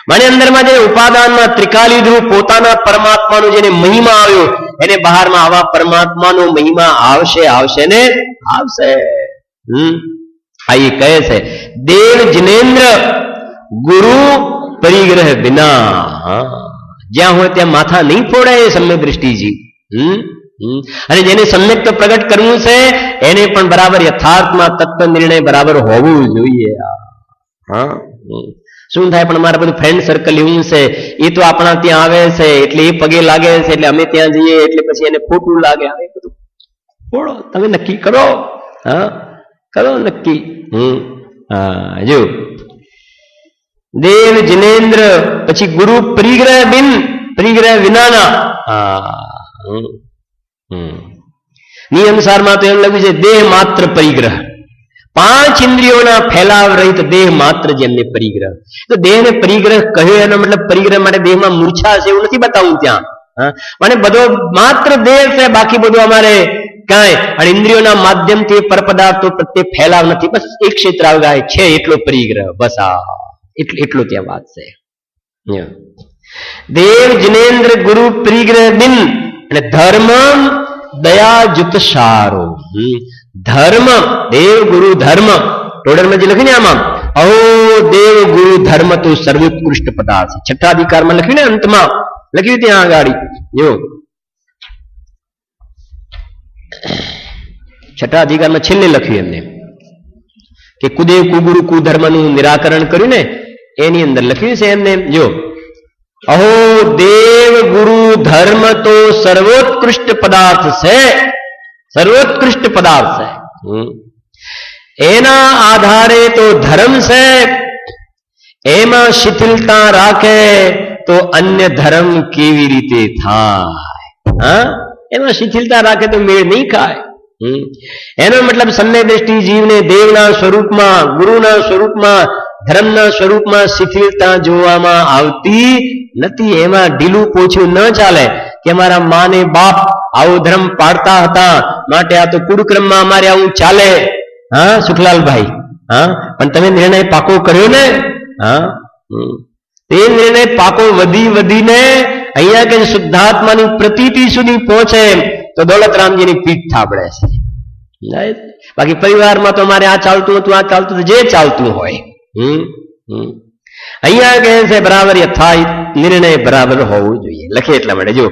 મારી અંદરમાં જે ઉપાદાનમાં ત્રિકાલીધું પોતાના પરમાત્માનો જેને મહિમા આવ્યો એને બહારમાં આવા પરમાત્માનો મહિમા આવશે, આવશે ને આવશે. આ એ કહે છે દેવ જિનેન્દ્ર ગુરુ પરિગ્રહ વિના. જ્યાં હોય ત્યાં માથા નહીં ફોડાય સમ્યક દ્રષ્ટિજી. અને જેને સમ્યક તો પ્રગટ કરવું છે એને પણ બરાબર યથાર્થમાં તત્વ નિર્ણય બરાબર હોવું જોઈએ. શું થાય પણ મારા બધું ફ્રેન્ડ સર્કલ એવું છે, એ તો આપણા ત્યાં આવે છે એટલે એ પગે લાગે છે એટલે અમે ત્યાં જઈએ એટલે પછી એને ખોટું લાગે. આવે બધું ફોડો, તમે નક્કી કરો. કરો નક્કી. જો દેવ જિનેન્દ્ર પછી ગુરુ પરિગ્રહ બિન પરિગ્રહ વિનાના. નિયમસારમાં તો એમ લખ્યું છે દેહ માત્ર પરિગ્રહ. 5 ઇન્દ્રિયોના ફેલાવ રહિત દેહ માત્ર જેમને પરિગ્રહ. તો દેહને પરિગ્રહ કહ્યો એનો મતલબ પરિગ્રહ માટે દેહમાં મૂર્છા છે એવું નથી બતાવું ત્યાં. મને બધો માત્ર દેહ છે, બાકી બધું અમારે કાંઈ અને ઇન્દ્રિયોના માધ્યમથી પરપદાર્થો પ્રત્યે ફેલાવ નથી. બસ એક ક્ષેત્ર આવગાય છે એટલો પરિગ્રહ. બસ એટલો ત્યાં વાત છે. દેવ જિનેન્દ્ર ગુરુ પરિગ્રહ બિન અને ધર્મ દયા જુત સારો. ધર્મ દેવ ગુરુ ધર્મ ટોડરમાં જે લખ્યું ને આમાં અહો દેવ ગુરુ ધર્મ તો સર્વોત્કૃષ્ટ પદાર્થ. છઠ્ઠા અધિકારમાં લખ્યું ને અંતમાં લખ્યું ત્યાં આગાડી. જો છઠ્ઠા અધિકારમાં છેલ્લે લખ્યું એમને કે કુદેવ કુગુરુ કુધર્મનું નિરાકરણ કર્યું ને એની અંદર લખ્યું છે એમને. જો અહો દેવ ગુરુ ધર્મ તો સર્વોત્કૃષ્ટ પદાર્થ છે. સર્વોત્કૃષ્ટ પદાર્થ છે. એના આધારે તો ધર્મ છે. એમાં શિથિલતા રાખે તો અન્ય ધર્મ કેવી રીતે થાય? એમાં શિથિલતા રાખે તો મેળ નહીં ખાય. એનો મતલબ સમ્યક દ્રષ્ટિ જીવને દેવના સ્વરૂપમાં ગુરુના સ્વરૂપમાં ધર્મના સ્વરૂપમાં શિથિલતા જોવામાં આવતી નથી. એમાં ઢીલું પોછું ન ચાલે કે અમારા માને બાપ આવો ધર્મ પાડતા હતા માટે આ તો કુળક્રમમાં અમારે આવું ચાલે. સુખલાલભાઈ, પણ તમે નિર્ણય પાકો કર્યો ને. તે નિર્ણય પાકો વધીને અહીંયા કે શુદ્ધાત્માની પ્રતીતિ સુધી પહોંચે તો દોલતરામજીની પીઠ થાબડે છે. બાકી પરિવારમાં તો અમારે આ ચાલતું હતું, આ ચાલતું હતું, જે ચાલતું હોય. અહીંયા કહે છે બરાબર યથાર્થ નિર્ણય બરાબર હોવું જોઈએ. લખે એટલા માટે જો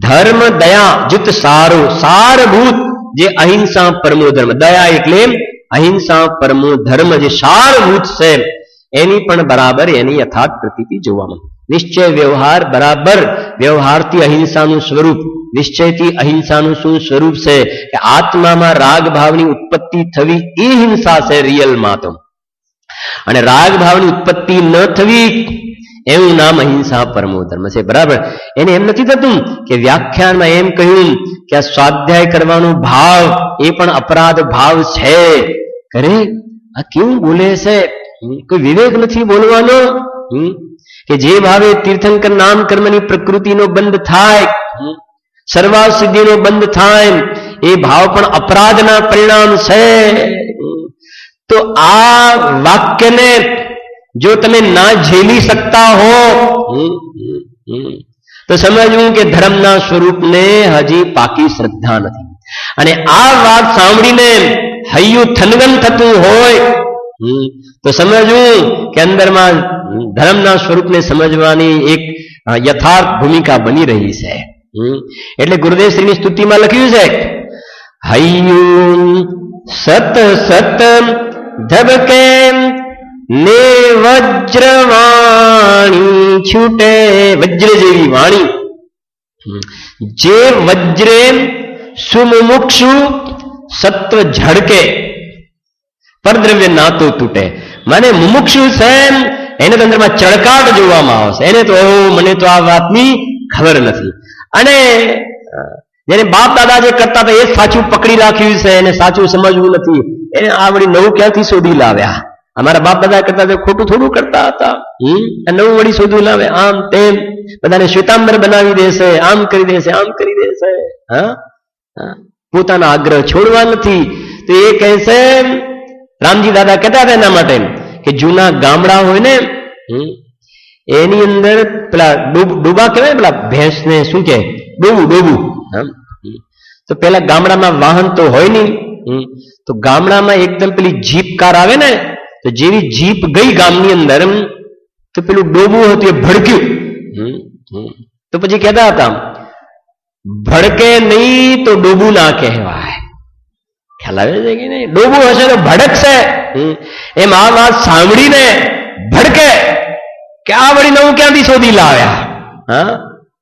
ધર્મ દયા જુત સારો સારભૂત જે અહિંસા પરમો ધર્મ. દયા એટલે અહિંસા પરમો ધર્મ જે સારભૂત છે એની પણ બરાબર એની યથાર્થ પ્રતીતિ જોવામાં. નિશ્ચય વ્યવહાર બરાબર વ્યવહારથી અહિંસાનું સ્વરૂપ. નિશ્ચયથી અહિંસાનું શું સ્વરૂપ છે કે આત્મામાં રાગ ભાવની ઉત્પત્તિ થવી એ હિંસા છે રિયલમાં તો. અને રાગ ભાવની ઉત્પત્તિ ન થવી એવું નામ અહિંસા પરમો ધર્મ છે. બરાબર. એને એમ નથી થતું કે વ્યાખ્યાનમાં એમ કહ્યું કે આ સ્વાધ્યાય કરવાનો ભાવ એ પણ અપરાધ ભાવ છે. અરે આ કેવું બોલે છે? કોઈ વિવેક નથી બોલવાનો કે જે ભાવે તીર્થંકર નામ કર્મની પ્રકૃતિનો બંધ થાય, સર્વા સિદ્ધિનો બંધ થાય એ ભાવ પણ અપરાધના પરિણામ છે. તો આ વાક્યને જો તમે ના ઝેલી શકતા હો તો સમજવું કે ધર્મના સ્વરૂપને હજી પાકી શ્રદ્ધા નથી. અને આ વાત સાંભળીને હૈયું થનગન થતું હોય તો સમજવું કે અંદરમાં ધર્મના સ્વરૂપને સમજવાની એક યથાર્થ ભૂમિકા બની રહી છે. એટલે ગુરુદેવ શ્રીની સ્તુતિમાં લખ્યું છે હૈયું સત સત ધબકે ને વજ્રવાણી છૂટે. વજ્ર જેવી વાણી જે વજ્રે સુમુક્ષુ સત્વ ઝડકે પરદ્રવ્ય નાતો તૂટે. મને મુમુક્ષુ છે એને તો અંદરમાં ચળકાટ જોવામાં આવશે. એને તો મને તો આ વાતની ખબર નથી. અને જેને બાપ દાદા જે કરતા હતા એ સાચું પકડી રાખ્યું છે, એને સાચું સમજવું નથી. એને આ વળી નવું ક્યાંથી શોધી લાવ્યા? અમારા બાપ દાદા કરતા તો ખોટું થોડું કરતા હતા. નવું વળી શોધવું લાવે, આમ તેમ બધાને શ્વેતાંબર બનાવી દેશે, આમ કરી દેશે, આમ કરી દેશે. પોતાના આગ્રહ છોડવા નથી. તો એ કહે છે, રામજી દાદા કહેતા હતા એના માટે કે જૂના ગામડા હોય ને એની અંદર પેલા ડોબા કહેવાય, પેલા ભેંસ ને શું કે ડોબું. તો પેલા ગામડામાં વાહન તો હોય નહીં, તો ગામડામાં એકદમ પેલી જીપ કાર આવે ને, તો જેવી જીપ ગઈ ગામની અંદર તો પેલું ડોબું હતું એ ભડક્યું. તો પછી કહેતા હતા ભડકે નહીં તો ડોબું ના કહેવાય. ખ્યાલ આવે છે કે નહીં? ડોબું હશે તો ભડકશે. એમ આ વાત સાંભળીને ભડકે કે આ વળી નવું ક્યાંથી શોધી લાવ્યા.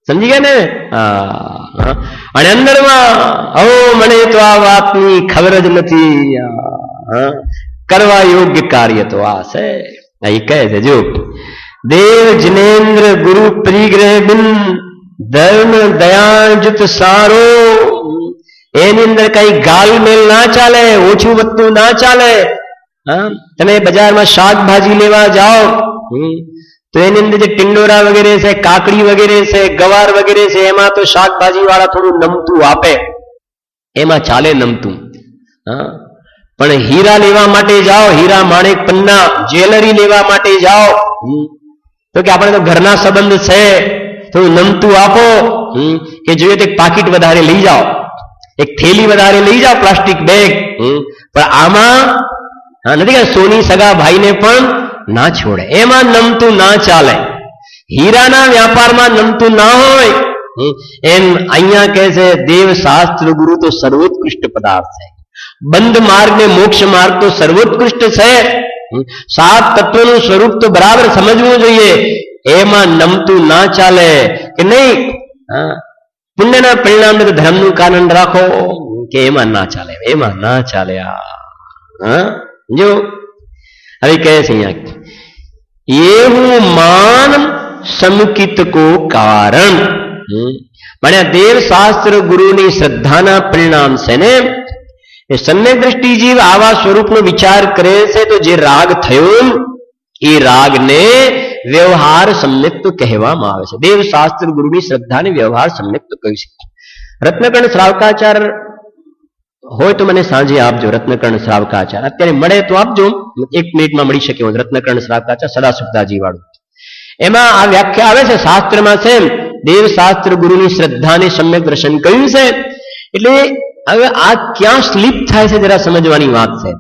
સમજી ગયા ને? અને અંદરમાં મને તો આ વાતની ખબર જ નથી. કરવા યોગ્ય કાર્ય તો આ છે. એ કહે છે જો દેવ જિનેન્દ્ર ગુરુ પરિગ્રહ બિન ધર્મ દયાજુત સારો. એની અંદર કઈ ગાલમેલ ના ચાલે, ઓછું વધતું ના ચાલે. તમે બજારમાં શાકભાજી લેવા જાઓ તો એની અંદર જે ટિંડોરા વગેરે છે, કાકડી વગેરે છે, ગવાર વગેરે છે, એમાં તો શાકભાજી વાળા થોડું નમતું આપે, એમાં ચાલે નમતું. પણ હીરા લેવા માટે જાઓ, હીરા માણેક પન્ના જ્વેલરી લેવા માટે જાઓ તો કે આપણે તો ઘરના સંબંધ છે, થોડું નમતું આપો. કે જોઈએ તો એક પાકીટ વધારે લઈ જાઓ, એક થેલી વધારે લઈ જાઓ, પ્લાસ્ટિક બેગ. પણ આમાં નથી કે સોની સગા ભાઈને પણ ના છોડે, એમાં નમતું ના ચાલે. હીરાના વ્યાપારમાં નમતું ના હોય. એમ અહીંયા કહે છે દેવ શાસ્ત્ર ગુરુ તો સર્વોત્કૃષ્ટ પદાર્થ છે. બંધ માર્ગ ને મોક્ષ માર્ગ તો સર્વોત્કૃષ્ટ છે. સાત તત્વનું સ્વરૂપ તો બરાબર સમજવું જોઈએ. એમાં નમતું ના ચાલે કે નહીં. પુણ્યના પરિણામને તો ધર્મનું કારણ રાખો કે એમાં ના ચાલે, એમાં ના ચાલે. જો હવે કહે છે અહીંયા એવું માન સમકિત કો કારણ. મને દેવ શાસ્ત્ર ગુરુની શ્રદ્ધાના પરિણામ છે ને એ સમ્યક દ્રષ્ટિ જીવ આવા સ્વરૂપનો વિચાર કરે છે તો જે રાગ થયો એ રાગને વ્યવહાર સમ્યક્ત કહેવામાં આવે છે. દેવ શાસ્ત્ર ગુરુની શ્રદ્ધાને વ્યવહાર સમ્યક્ત કહ્યું છે. રત્નકર્ણ શ્રાવકાચાર હોય તો મને સાંજે આપજો. રત્નકર્ણ શ્રાવકાચાર અત્યારે મળે તો આપજો, 1 મિનિટમાં મળી શકે. રત્નકર્ણ શ્રાવકાચાર સદાસુખદાસજી વાળું, એમાં આ વ્યાખ્યા આવે છે શાસ્ત્રમાં છે દેવ શાસ્ત્ર ગુરુની શ્રદ્ધાને સમ્યક દર્શન કહ્યું છે. એટલે હવે આ ક્યાં સ્લીપ થાય છે જરા સમજવાની વાત છે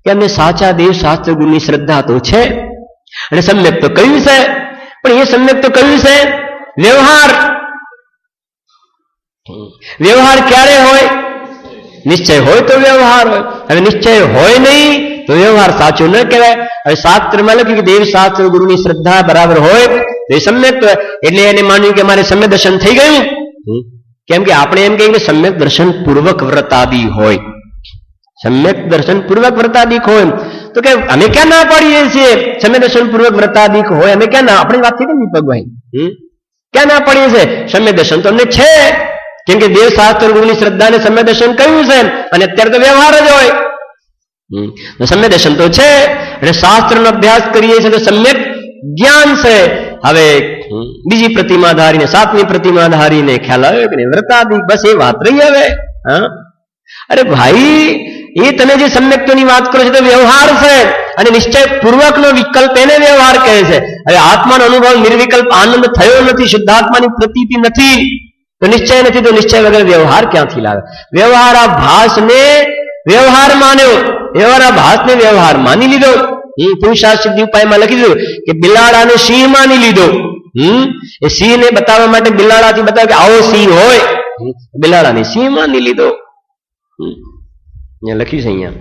કે અમને સાચા દેવ શાસ્ત્ર ગુરુની શ્રદ્ધા તો છે અને સમ્યક તો કહ્યું છે, પણ એ સમ્યક તો કહ્યું છે વ્યવહાર. વ્યવહાર ક્યારે હોય? નિશ્ચય હોય તો વ્યવહાર હોય. હવે નિશ્ચય હોય નહીં તો વ્યવહાર સાચો ન કહેવાય. હવે શાસ્ત્રમાં લખ્યું કે દેવ શાસ્ત્ર ગુરુની શ્રદ્ધા બરાબર હોય તો એ સમ્યક હોય. એટલે એને માન્યું કે મારે સમ્યક દર્શન થઈ ગયું. કેમ કે આપણે એમ કહીએ કે સમ્યક દર્શન પૂર્વક વ્રતાદી હોય. સમ્યક દર્શન પૂર્વક વ્રતાદિક હોય તો કે અમે ક્યાં ના પાડીએ છીએ? સમ્યક દર્શન પૂર્વક વ્રતાદિક હોય અમે ક્યાં ના? આપણી વાત થઈ ને દીપકભાઈ, ક્યાં ના પાડીએ છીએ? સમ્યક દર્શન તો અમને છે, કેમ કે દેવ શાસ્ત્ર ગુરુની શ્રદ્ધાને સમ્યક દર્શન કહ્યું છે અને અત્યારે તો વ્યવહાર જ હોય. સમ્યક દર્શન તો છે અને શાસ્ત્રનો અભ્યાસ કરીએ છીએ તો સમ્યક જ્ઞાન છે. હવે બીજી પ્રતિમા ધારીને 7મી પ્રતિમા ધારીને ખ્યાલ આવ્યો કે વ્રતાદિક, બસ એ વાત રહી. હવે અરે ભાઈ, એ તમે જે સમ્યક્તોની વાત કરો છો તો વ્યવહાર છે અને નિશ્ચય પૂર્વકનો વિકલ્પ એને વ્યવહાર કહે છે. હવે આત્માનો અનુભવ નિર્વિકલ્પ આનંદ થયો નથી, શુદ્ધાત્માની પ્રતીતિ નથી, તો નિશ્ચય નથી, તો નિશ્ચય વગર વ્યવહાર ક્યાંથી લાવે? વ્યવહાર આ ભાસને વ્યવહાર માન્યો, વ્યવહાર આ ભાસને વ્યવહાર માની લીધો. પુરુષાર્થ સિદ્ધિ ઉપાયમાં લખી દીધું કે બિલાડાને સિંહ માની લીધો. એ સિંહને બતાવવા માટે બિલાડાથી બતાવ્યું કે આવો સિંહ હોય, બિલાડાને સિંહ માની લીધો. લખ્યું છે અહીંયા.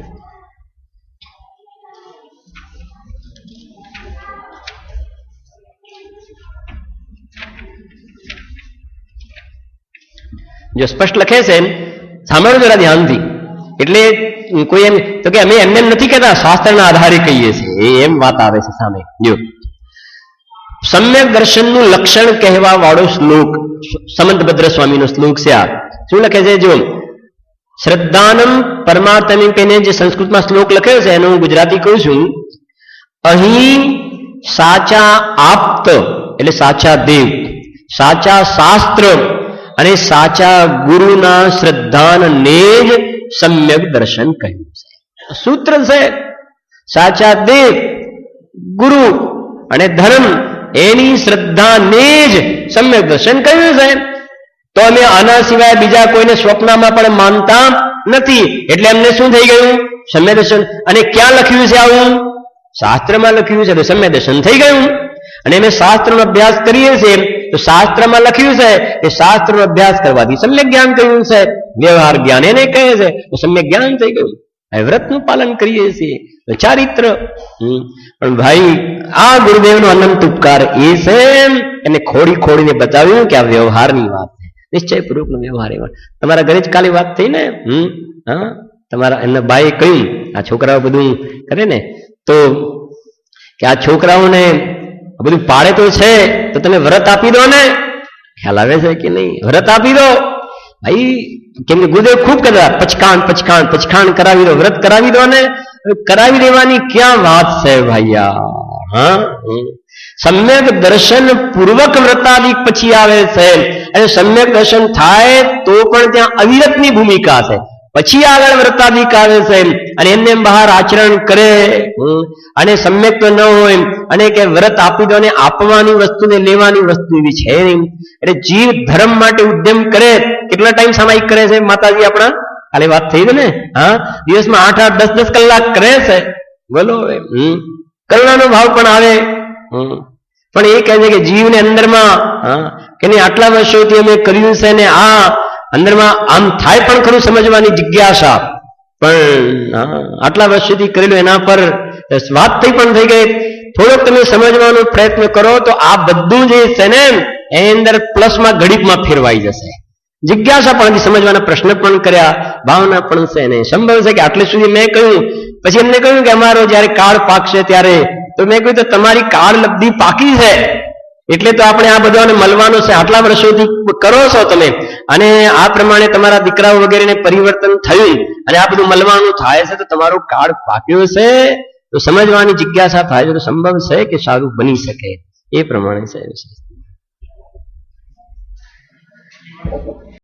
જો સ્પષ્ટ લખે છે, સાંભળો જરા ધ્યાનથી. એટલે કોઈ એમ તો કે અમે એમને નથી કહેતા, શાસ્ત્રના આધારે કહીએ છીએ, એમ વાત આવે છે સામે. જો સમ્યક દર્શનનું લક્ષણ કહેવા વાળો શ્લોક સમંતભદ્ર સ્વામીનો શ્લોક છે. આ શું લખે છે? જો શ્રદ્ધાનમ પરમાર્થમી કહીને જે સંસ્કૃતમાં શ્લોક લખ્યો છે એનું હું ગુજરાતી કહું છું. અહીં સાચા આપ્ત એટલે સાચા દેવ, સાચા શાસ્ત્ર અને સાચા ગુરુના શ્રદ્ધાનને જ સમ્યક દર્શન કહ્યું છે. સૂત્ર છે સાચા દેવ, ગુરુ અને ધર્મ એની શ્રદ્ધાને જ સમ્યક દર્શન કહ્યું છે. તો અમે આના સિવાય બીજા કોઈને સ્વપ્નમાં પણ માનતા નથી, એટલે એમને શું થઈ ગયું? સમ્યક દર્શન. અને ક્યાં લખ્યું છે આવું? શાસ્ત્રમાં લખ્યું છે, તો સમ્યક દર્શન થઈ ગયું. અને અમે શાસ્ત્રનો અભ્યાસ કરીએ છીએ તો શાસ્ત્રમાં લખ્યું છે કે શાસ્ત્રનો અભ્યાસ કરવાથી સમ્યક જ્ઞાન કહ્યું છે. વ્યવહાર જ્ઞાન એને કહે છે, તો સમ્યક જ્ઞાન થઈ ગયું. વ્રતનું પાલન કરીએ છીએ, ચારિત્ર. પણ ભાઈ આ ગુરુદેવનો અનંત ઉપકાર એ છે એને ખોડી ખોડીને બતાવ્યું કે આ વ્યવહારની વાત છે, નિશ્ચયપૂર્વકનો વ્યવહાર. એમાં તમારા ઘરે જ કાલે વાત થઈ ને, હા, તમારા એમના બાઈએ કહ્યું આ છોકરાઓ બધું કરે ને, તો કે આ છોકરાઓને બધું પાડે તો છે, તો તમે વ્રત આપી દો ને. ખ્યાલ આવે છે કે નહીં? વ્રત આપી દો ભાઈ, કેમ કે ગુરુદેવ ખૂબ કહેતા પચખાણ પચખાણ પચખાણ કરાવી દો, વ્રત કરાવી દો ને. કરાવી દેવાની ક્યાં વાત છે ભાઈયા? હા, સમ્યક દર્શન પૂર્વક વ્રતાદિક પછી આવે છે, અને સમ્યક દર્શન થાય તો પણ ત્યાં અવિરતની ભૂમિકા છે. પછી આગળ વ્રતાદિક આવે છે, અને એમને બહાર આચરણ કરે અને સમ્યક તો ન હોય અને કે વ્રત આપી દો, અને આપવાની વસ્તુ ને લેવાની વસ્તુ એવી છે નહીં. એટલે જીવ ધર્મ માટે ઉદ્યમ કરે. કેટલા ટાઈમ સામાયિક કરે છે માતાજી આપણા? કાલે વાત થઈ ને, હા, દિવસમાં 8-8 10-10 કલાક કરે છે. બોલો, કરુણાનો ભાવ પણ આવે. પણ એ કહે છે કે જીવને અંદરમાં કે નહીં આટલા વર્ષોથી અમે કર્યું છે ને આ અંદરમાં આમ થાય પણ ખરું સમજવાની જિજ્ઞાસા, પણ આટલા વર્ષોથી કરેલું એના પર વાત થઈ પણ થઈ ગઈ. થોડોક તમે સમજવાનો પ્રયત્ન કરો તો આ બધું જે છે ને એની અંદર પ્લસમાં ઘડીકમાં ફેરવાઈ જશે. જિજ્ઞાસા પણ સમજવાના પ્રશ્ન પણ કર્યા, ભાવના પણ છે ને સંભવ છે કે આટલે સુધી મેં કહ્યું. પછી એમને કહ્યું કે અમારો જયારે કાળ પાકશે ત્યારે, તો મેં કહ્યું તો તમારી કાળ લબ્ધિ પાકી છે એટલે તો આપણે આ બધાને મળવાનું છે. આટલા વર્ષોથી કરો છો તમે, અને આ પ્રમાણે તમારા દીકરાઓ વગેરેને પરિવર્તન થયું અને આ બધું મળવાનું થાય છે, તો તમારો કાળ પાક્યો છે. તો સમજવાની જિજ્ઞાસા થાય છે તો સંભવ છે કે સારું બની શકે. એ પ્રમાણે છે.